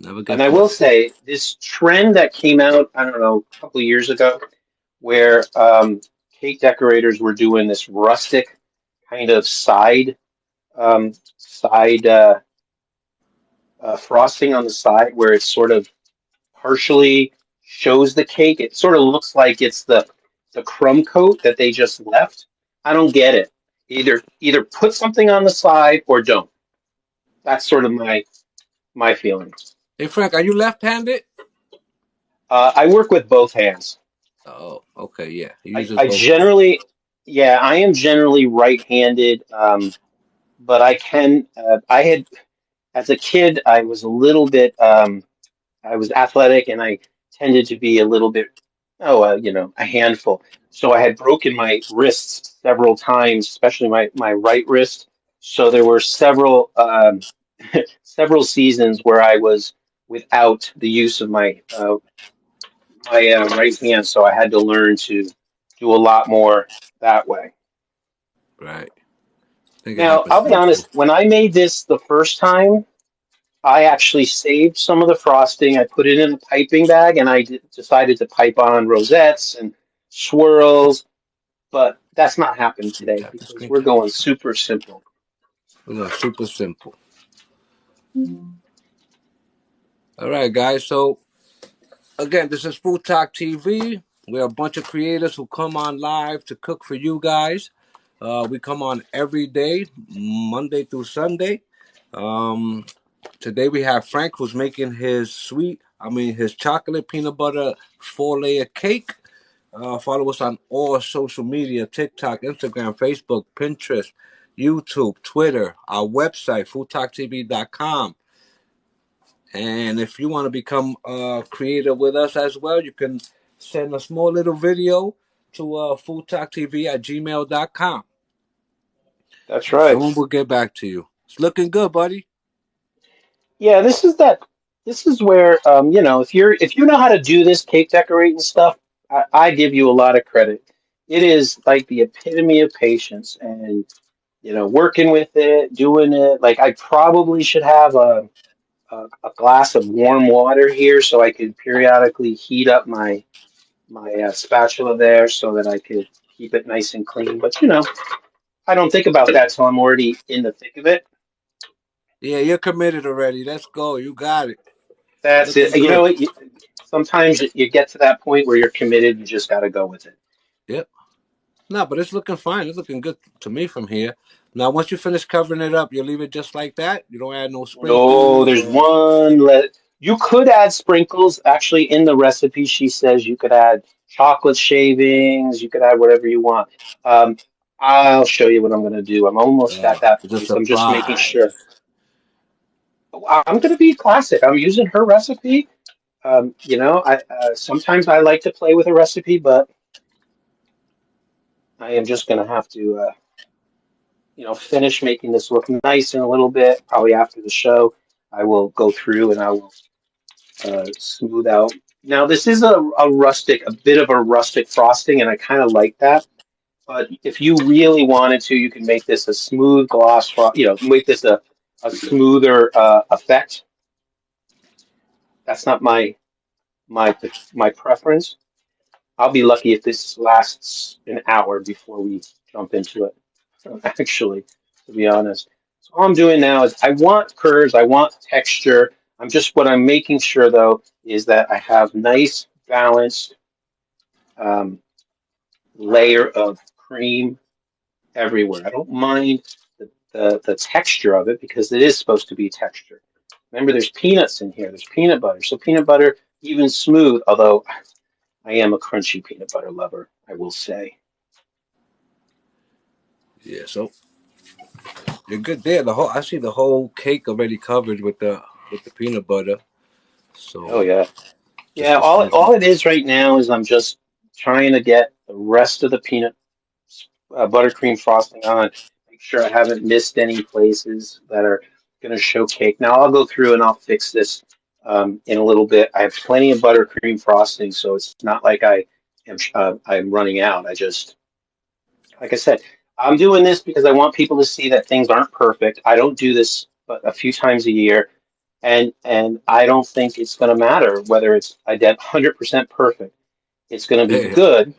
Speaker 2: Never
Speaker 1: And
Speaker 2: get
Speaker 1: I will
Speaker 2: frustrated.
Speaker 1: say this trend that came out, I don't know, a couple of years ago, where cake decorators were doing this rustic kind of side frosting on the side, where it's sort of partially shows the cake. It sort of looks like it's the crumb coat that they just left. I don't get it. Either put something on the side or don't. That's sort of my feeling.
Speaker 2: Hey, Frank, are you left-handed?
Speaker 1: I work with both hands.
Speaker 2: Oh, okay, yeah. He
Speaker 1: I,
Speaker 2: uses
Speaker 1: I
Speaker 2: both hands.
Speaker 1: generally, yeah, I am generally right-handed, but I can. I had as a kid, I was a little bit. I was athletic and I tended to be a little bit, a handful. So I had broken my wrists several times, especially my right wrist. So there were several seasons where I was without the use of my right hand. So I had to learn to do a lot more that way.
Speaker 2: Right. I think it
Speaker 1: Now,
Speaker 2: happens
Speaker 1: I'll
Speaker 2: to
Speaker 1: be
Speaker 2: me too.
Speaker 1: honest, when I made this the first time, I actually saved some of the frosting. I put it in a piping bag and I decided to pipe on rosettes and swirls, but that's not happening
Speaker 2: Screen
Speaker 1: today
Speaker 2: cap,
Speaker 1: because
Speaker 2: screen
Speaker 1: we're
Speaker 2: cap.
Speaker 1: going super simple.
Speaker 2: We're going super simple. All right, guys. So again, this is Food Talk TV. We're a bunch of creators who come on live to cook for you guys. We come on every day, Monday through Sunday. Um, Today we have Frank who's making his chocolate peanut butter 4-layer cake. Follow us on all social media: TikTok, Instagram, Facebook, Pinterest, YouTube, Twitter, our website, foodtalktv.com. And if you want to become a creator with us as well, you can send a small little video to foodtalktv at gmail.com.
Speaker 1: That's
Speaker 2: And
Speaker 1: right.
Speaker 2: someone will get back to you. It's looking good, buddy.
Speaker 1: Yeah, this is where if you know how to do this cake decorating stuff, I give you a lot of credit. It is like the epitome of patience, and working with it, doing it. Like I probably should have a glass of warm water here so I could periodically heat up my spatula there so that I could keep it nice and clean. But I don't think about that till I'm already in the thick of it.
Speaker 2: Yeah, you're committed already. Let's go. You got it.
Speaker 1: That's it.
Speaker 2: Looking good.
Speaker 1: Sometimes you get to that point where you're committed. You just got to go with it.
Speaker 2: Yep. No, but it's looking fine. It's looking good to me from here. Now, once you finish covering it up, you leave it just like that. You don't add no
Speaker 1: No,
Speaker 2: sprinkles
Speaker 1: there's
Speaker 2: or.
Speaker 1: one. You could add sprinkles. Actually, in the recipe, she says you could add chocolate shavings. You could add whatever you want. Um, I'll show you what I'm going to do. I'm almost at that
Speaker 2: It's a
Speaker 1: place. I'm just making
Speaker 2: surprise.
Speaker 1: sure. I'm going to be classic. I'm using her recipe. I sometimes I like to play with a recipe, but I am just going to have to, finish making this look nice in a little bit. Probably after the show, I will go through and I will smooth out. Now, this is a bit of a rustic frosting, and I kind of like that. But if you really wanted to, you can make this a smooth gloss, make this a smoother effect. That's not my my preference. I'll be lucky if this lasts an hour before we jump into it. Actually, to be honest. So all I'm doing now is I want curves, I want texture. What I'm making sure though is that I have nice balanced um, layer of cream everywhere. I don't mind the texture of it because it is supposed to be texture. Remember, there's peanuts in here. There's peanut butter. So peanut butter, even smooth, although I am a crunchy peanut butter lover, I will say.
Speaker 2: Yeah, so you're good there. The whole I see the whole cake already covered with the peanut butter.
Speaker 1: Oh
Speaker 2: So
Speaker 1: yeah.
Speaker 2: just
Speaker 1: Yeah,
Speaker 2: the
Speaker 1: all it is right now is I'm just trying to get the rest of the peanut buttercream frosting on. Make sure I haven't missed any places that are going to show cake. Now I'll go through and I'll fix this in a little bit. I have plenty of buttercream frosting, so it's not like I'm running out. Like I said, I'm doing this because I want people to see that things aren't perfect. I don't do this but a few times a year, and I don't think it's going to matter whether it's 100% perfect. It's going to be
Speaker 2: yeah.
Speaker 1: good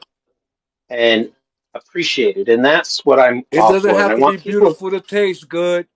Speaker 1: and appreciated. And that's what I'm
Speaker 2: It
Speaker 1: all
Speaker 2: doesn't
Speaker 1: for. And
Speaker 2: have
Speaker 1: I
Speaker 2: to be
Speaker 1: want people,
Speaker 2: beautiful to taste good.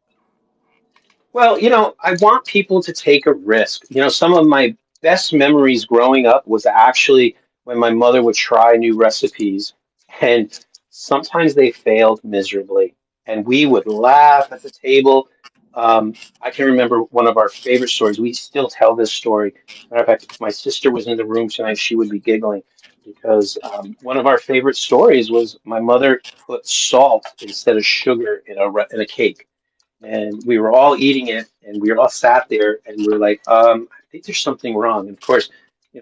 Speaker 1: well, I want people to take a risk. Some of my best memories growing up was actually when my mother would try new recipes, and sometimes they failed miserably. And we would laugh at the table. I can remember one of our favorite stories. We still tell this story. Matter of fact, if my sister was in the room tonight, she would be giggling because one of our favorite stories was my mother put salt instead of sugar in a cake, and we were all eating it, and we were all sat there, and we were like, I think there's something wrong. And of course,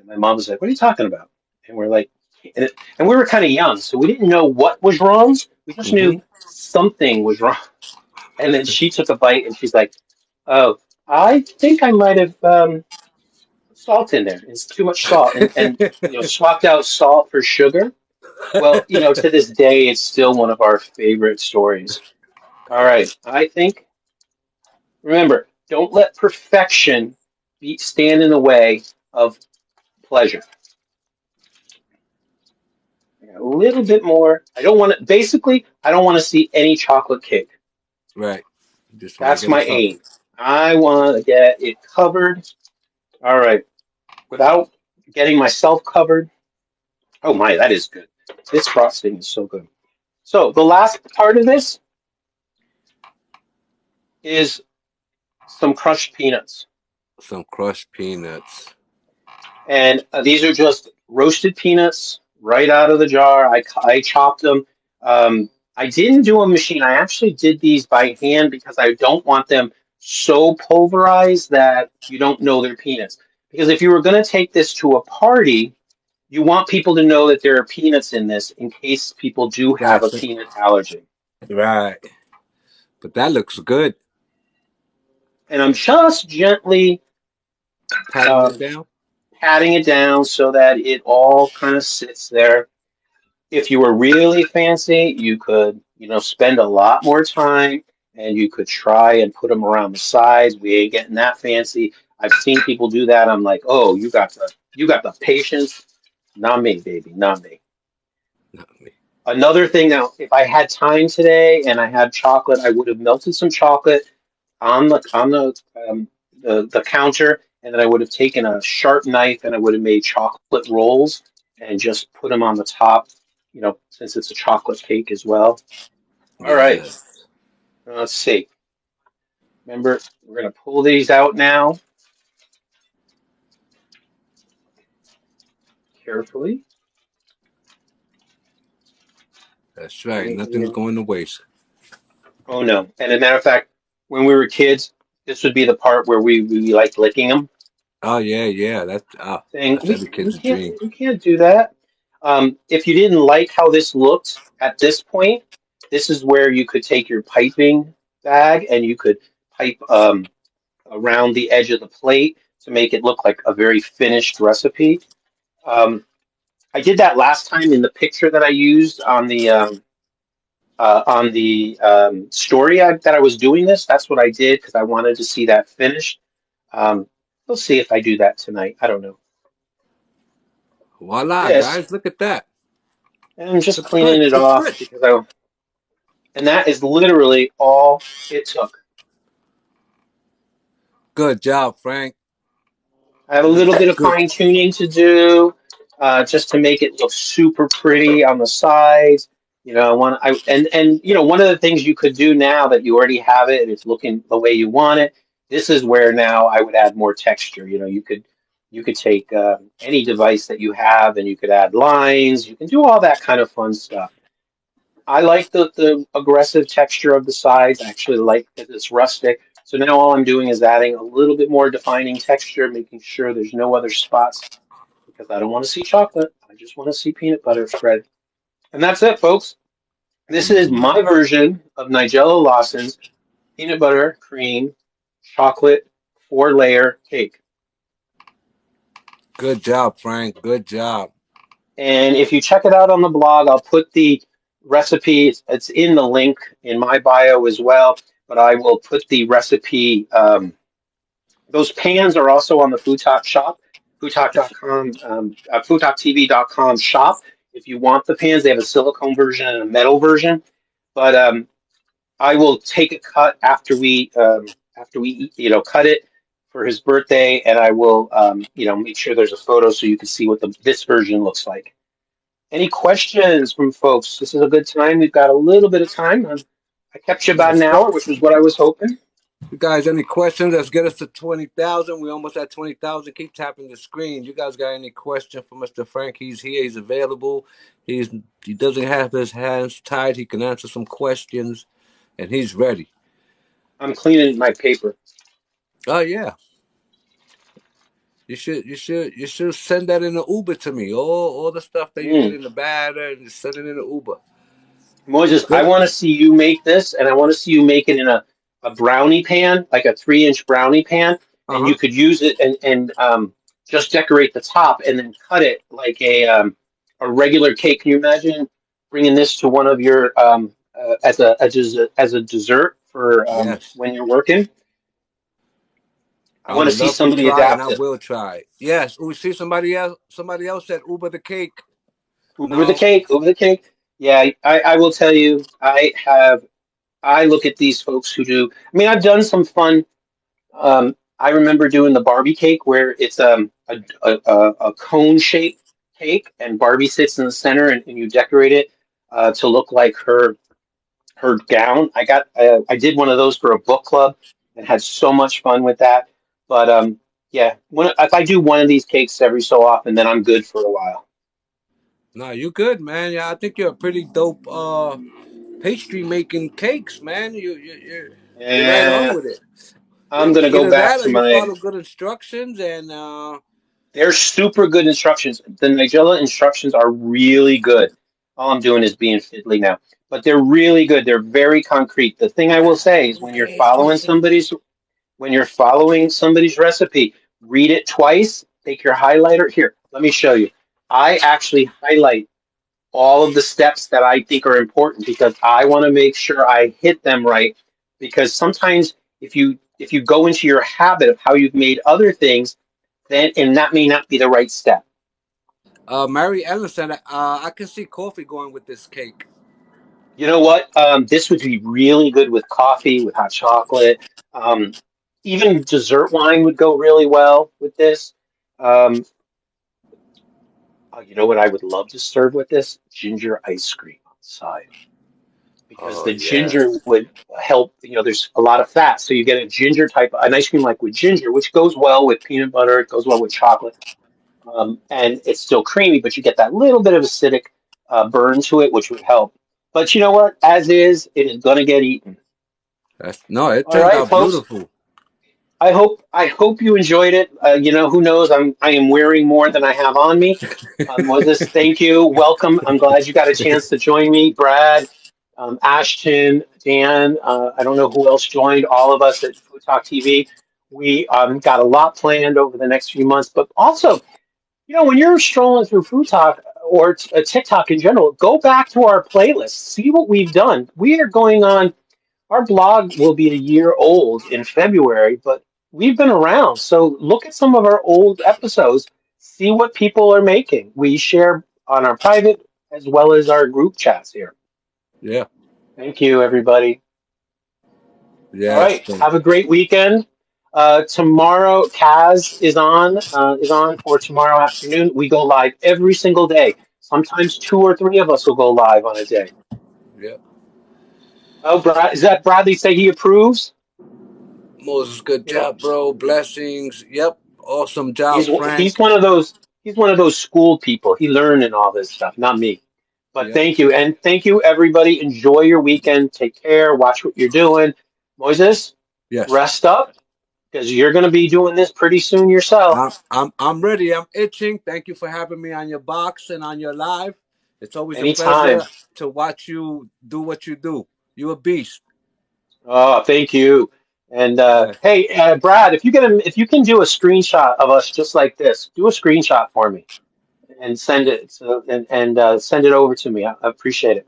Speaker 1: my mom was like, "What are you talking about?" And we're like, and we were kind of young, so we didn't know what was wrong. We just knew
Speaker 2: Hmm.
Speaker 1: something was wrong. And then she took a bite, and she's like, "Oh, I think I might have salt in there. It's too much salt," and swapped out salt for sugar. Well, to this day, it's still one of our favorite stories. All right, I think. Remember, don't let perfection stand in the way of pleasure. A little bit more. I don't want to, basically, I don't want to see any chocolate cake.
Speaker 2: Right. You just want to
Speaker 1: That's
Speaker 2: get it
Speaker 1: my
Speaker 2: covered.
Speaker 1: aim. I want to get it covered. All right. Without getting myself covered. Oh my, that is good. This frosting is so good. So the last part of this is some crushed peanuts.
Speaker 2: Some crushed peanuts.
Speaker 1: And these are just roasted peanuts right out of the jar. I chopped them. I didn't do a machine. I actually did these by hand because I don't want them so pulverized that you don't know they're peanuts. Because if you were going to take this to a party, you want people to know that there are peanuts in this in case people do have a
Speaker 2: Gotcha.
Speaker 1: peanut allergy.
Speaker 2: Right. But that looks good.
Speaker 1: And I'm just gently
Speaker 2: Patting it
Speaker 1: um,
Speaker 2: down.
Speaker 1: patting it down so that it all kind of sits there. If you were really fancy, you could spend a lot more time, and you could try and put them around the sides. We ain't getting that fancy. I've seen people do that. I'm like, oh, you got the patience. Not me, baby, not me.
Speaker 2: Not me.
Speaker 1: Another thing now, if I had time today and I had chocolate, I would have melted some chocolate on the counter, and then I would have taken a sharp knife and I would have made chocolate rolls and just put them on the top, since it's a chocolate cake as well. All right,
Speaker 2: Yes.
Speaker 1: let's see. Remember, we're gonna pull these out now carefully.
Speaker 2: That's right.
Speaker 1: And
Speaker 2: Nothing's going to waste.
Speaker 1: oh no! And as a matter of fact, when we were kids, this would be the part where we like licking them,
Speaker 2: Oh yeah, yeah.
Speaker 1: saying
Speaker 2: That's
Speaker 1: we
Speaker 2: every
Speaker 1: we
Speaker 2: kid's
Speaker 1: can't
Speaker 2: dream.
Speaker 1: we can't do that. If you didn't like how this looked at this point, this is where you could take your piping bag and you could pipe around the edge of the plate to make it look like a very finished recipe. Um, I did that last time in the picture that I used on the story that I was doing this. That's what I did because I wanted to see that finished. Um, we'll see if I do that tonight. I don't know.
Speaker 2: Voila,
Speaker 1: This,
Speaker 2: guys! Look at that.
Speaker 1: and I'm just
Speaker 2: Looks good.
Speaker 1: cleaning it
Speaker 2: Looks
Speaker 1: off
Speaker 2: good.
Speaker 1: because and that is literally all it took.
Speaker 2: Good job, Frank.
Speaker 1: I have a
Speaker 2: Good.
Speaker 1: little bit of
Speaker 2: Good.
Speaker 1: fine tuning to do, just to make it look super pretty on the sides. One of the things you could do now that you already have it and it's looking the way you want it. This is where now I would add more texture. You could take any device that you have and you could add lines. You can do all that kind of fun stuff. I like the aggressive texture of the sides. I actually like that it's rustic. So now all I'm doing is adding a little bit more defining texture, making sure there's no other spots because I don't want to see chocolate. I just want to see peanut butter spread. And that's it, folks. This is
Speaker 2: Hmm.
Speaker 1: my version of Nigella Lawson's peanut butter cream chocolate 4-layer cake.
Speaker 2: Good job, Frank. Good job.
Speaker 1: And if you check it out on the blog, I'll put the recipe. It's in the link in my bio as well. But I will put the recipe. Those pans are also on the Food Talk shop, foodtalk.com, foodtalktv.com shop. If you want the pans, they have a silicone version and a metal version. But I will take a cut after we cut it for his birthday, and I will make sure there's a photo so you can see what this version looks like. Any questions from folks? This is a good time. We've got a little bit of time. I kept you about an
Speaker 2: Let's
Speaker 1: hour,
Speaker 2: go.
Speaker 1: which was what I was hoping.
Speaker 2: You guys, any questions? Let's get us to 20,000. We almost at 20,000. Keep tapping the screen. You guys got any question for Mr. Frank? He's here. He's available. He doesn't have his hands tied. He can answer some questions, and he's ready.
Speaker 1: I'm cleaning my paper.
Speaker 2: Oh yeah. You should send that in the Uber to me. All the stuff that you did
Speaker 1: Mm.
Speaker 2: in the batter and just send it in the Uber.
Speaker 1: Moses, I
Speaker 2: Good.
Speaker 1: want to see you make this, and I want to see you make it in a brownie pan, like a 3-inch brownie pan,
Speaker 2: Uh
Speaker 1: and
Speaker 2: huh.
Speaker 1: you could use it and just decorate the top and then cut it like a regular cake. Can you imagine bringing this to one of your as a dessert for
Speaker 2: Yes.
Speaker 1: when you're working? I
Speaker 2: I
Speaker 1: want to
Speaker 2: would
Speaker 1: see
Speaker 2: love to
Speaker 1: somebody
Speaker 2: try, and
Speaker 1: adapt
Speaker 2: I
Speaker 1: it.
Speaker 2: will try. Yes. We see somebody else. Somebody else said Uber the cake.
Speaker 1: Over the
Speaker 2: No.
Speaker 1: cake, over the cake. Yeah, I will tell you, I look at these folks who do. I mean, I've done some fun. I remember doing the Barbie cake where it's a cone shaped cake and Barbie sits in the center and you decorate it to look like her gown. I did one of those for a book club and had so much fun with that. But yeah, if I do one of these cakes every so often, then I'm good for a while.
Speaker 2: No, you good, man. Yeah, I think you're a pretty dope pastry making cakes, man. You're right on
Speaker 1: Yeah,
Speaker 2: with it.
Speaker 1: I'm gonna go
Speaker 2: Either
Speaker 1: back
Speaker 2: that or
Speaker 1: to
Speaker 2: you
Speaker 1: my.
Speaker 2: follow good instructions and
Speaker 1: They're super good instructions. The Nigella instructions are really good. All I'm doing is being fiddly now, but they're really good. They're very concrete. The thing I will say is
Speaker 2: okay, okay.
Speaker 1: when you're following somebody's recipe, read it twice. Take your highlighter here. Let me show you. I actually highlight all of the steps that I think are important because I want to make sure I hit them right. Because sometimes if you go into your habit of how you've made other things, then and that may not be the right step.
Speaker 2: Mary Ellen said, I can see coffee going with this cake.
Speaker 1: You know what? This would be really good with coffee, with hot chocolate. Um, Even dessert wine would go really well with this. Um, you know what I would love to serve with this? Ginger ice cream on the side. Because
Speaker 2: Oh
Speaker 1: the
Speaker 2: yeah,
Speaker 1: ginger would help. There's a lot of fat, so you get a ginger type, an ice cream like with ginger, which goes well with peanut butter. It goes well with chocolate, and it's still creamy, but you get that little bit of acidic burn to it, which would help. But you know what? As is, it is going to get eaten.
Speaker 2: no, it
Speaker 1: All
Speaker 2: turned
Speaker 1: right,
Speaker 2: out
Speaker 1: folks.
Speaker 2: beautiful.
Speaker 1: I hope you enjoyed it. Who knows? I am wearing more than I have on me. Moses, thank you. Welcome. I'm glad you got a chance to join me. Brad, Ashton, Dan. I don't know who else joined. All of us at Food Talk TV. We got a lot planned over the next few months. But also, when you're strolling through Food Talk or TikTok in general, go back to our playlist. See what we've done. We are going on. Our blog will be a year old in February, but we've been around. So look at some of our old episodes, see what people are making. We share on our private as well as our group chats here.
Speaker 2: Yeah.
Speaker 1: Thank you, everybody. All
Speaker 2: Yes.
Speaker 1: right, have a great weekend. Tomorrow, Kaz is on for tomorrow afternoon. We go live every single day. Sometimes two or three of us will go live on a day.
Speaker 2: Yeah.
Speaker 1: Oh, Brad, is that Bradley say he approves?
Speaker 2: Moses, good
Speaker 1: Yeah.
Speaker 2: job, bro. Blessings. Yep. Awesome job,
Speaker 1: He's
Speaker 2: Frank.
Speaker 1: one of those school people. He learned and all this stuff, not me. But
Speaker 2: Yep.
Speaker 1: thank you, and thank you everybody. Enjoy your weekend. Take care. Watch what you're doing. Moses,
Speaker 2: Yes.
Speaker 1: rest up because you're going to be doing this pretty soon yourself.
Speaker 2: I'm ready. I'm itching. Thank you for having me on your box and on your live. It's always a pleasure
Speaker 1: Anytime.
Speaker 2: to watch you do what you do. You a beast.
Speaker 1: Oh, thank you. And
Speaker 2: Yeah.
Speaker 1: hey, Brad, if you can do a screenshot of us just like this, do a screenshot for me and send it and send it over to me. I appreciate it.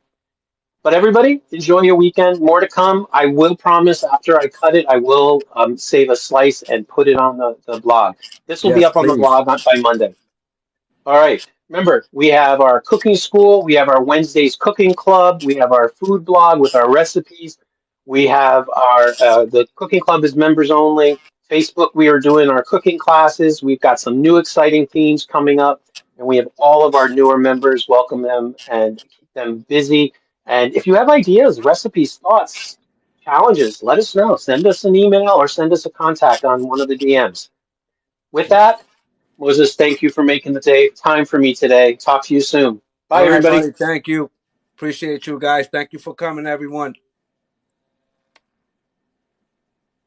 Speaker 1: But everybody, enjoy your weekend. More to come. I will promise after I cut it, I will save a slice and put it on the blog. This will be
Speaker 2: Yes,
Speaker 1: up on the
Speaker 2: please.
Speaker 1: blog by Monday. All right. Remember, we have our cooking school, we have our Wednesdays cooking club, we have our food blog with our recipes. We have our the cooking club is members only. Facebook, we are doing our cooking classes. We've got some new exciting themes coming up, and we have all of our newer members. Welcome them and keep them busy. And if you have ideas, recipes, thoughts, challenges, let us know. Send us an email or send us a contact on one of the DMs. With that, Moses, thank you for making the day time for me today. Talk to you soon. Bye,
Speaker 2: All right,
Speaker 1: everybody.
Speaker 2: buddy. Thank you. Appreciate you guys. Thank you for coming, everyone.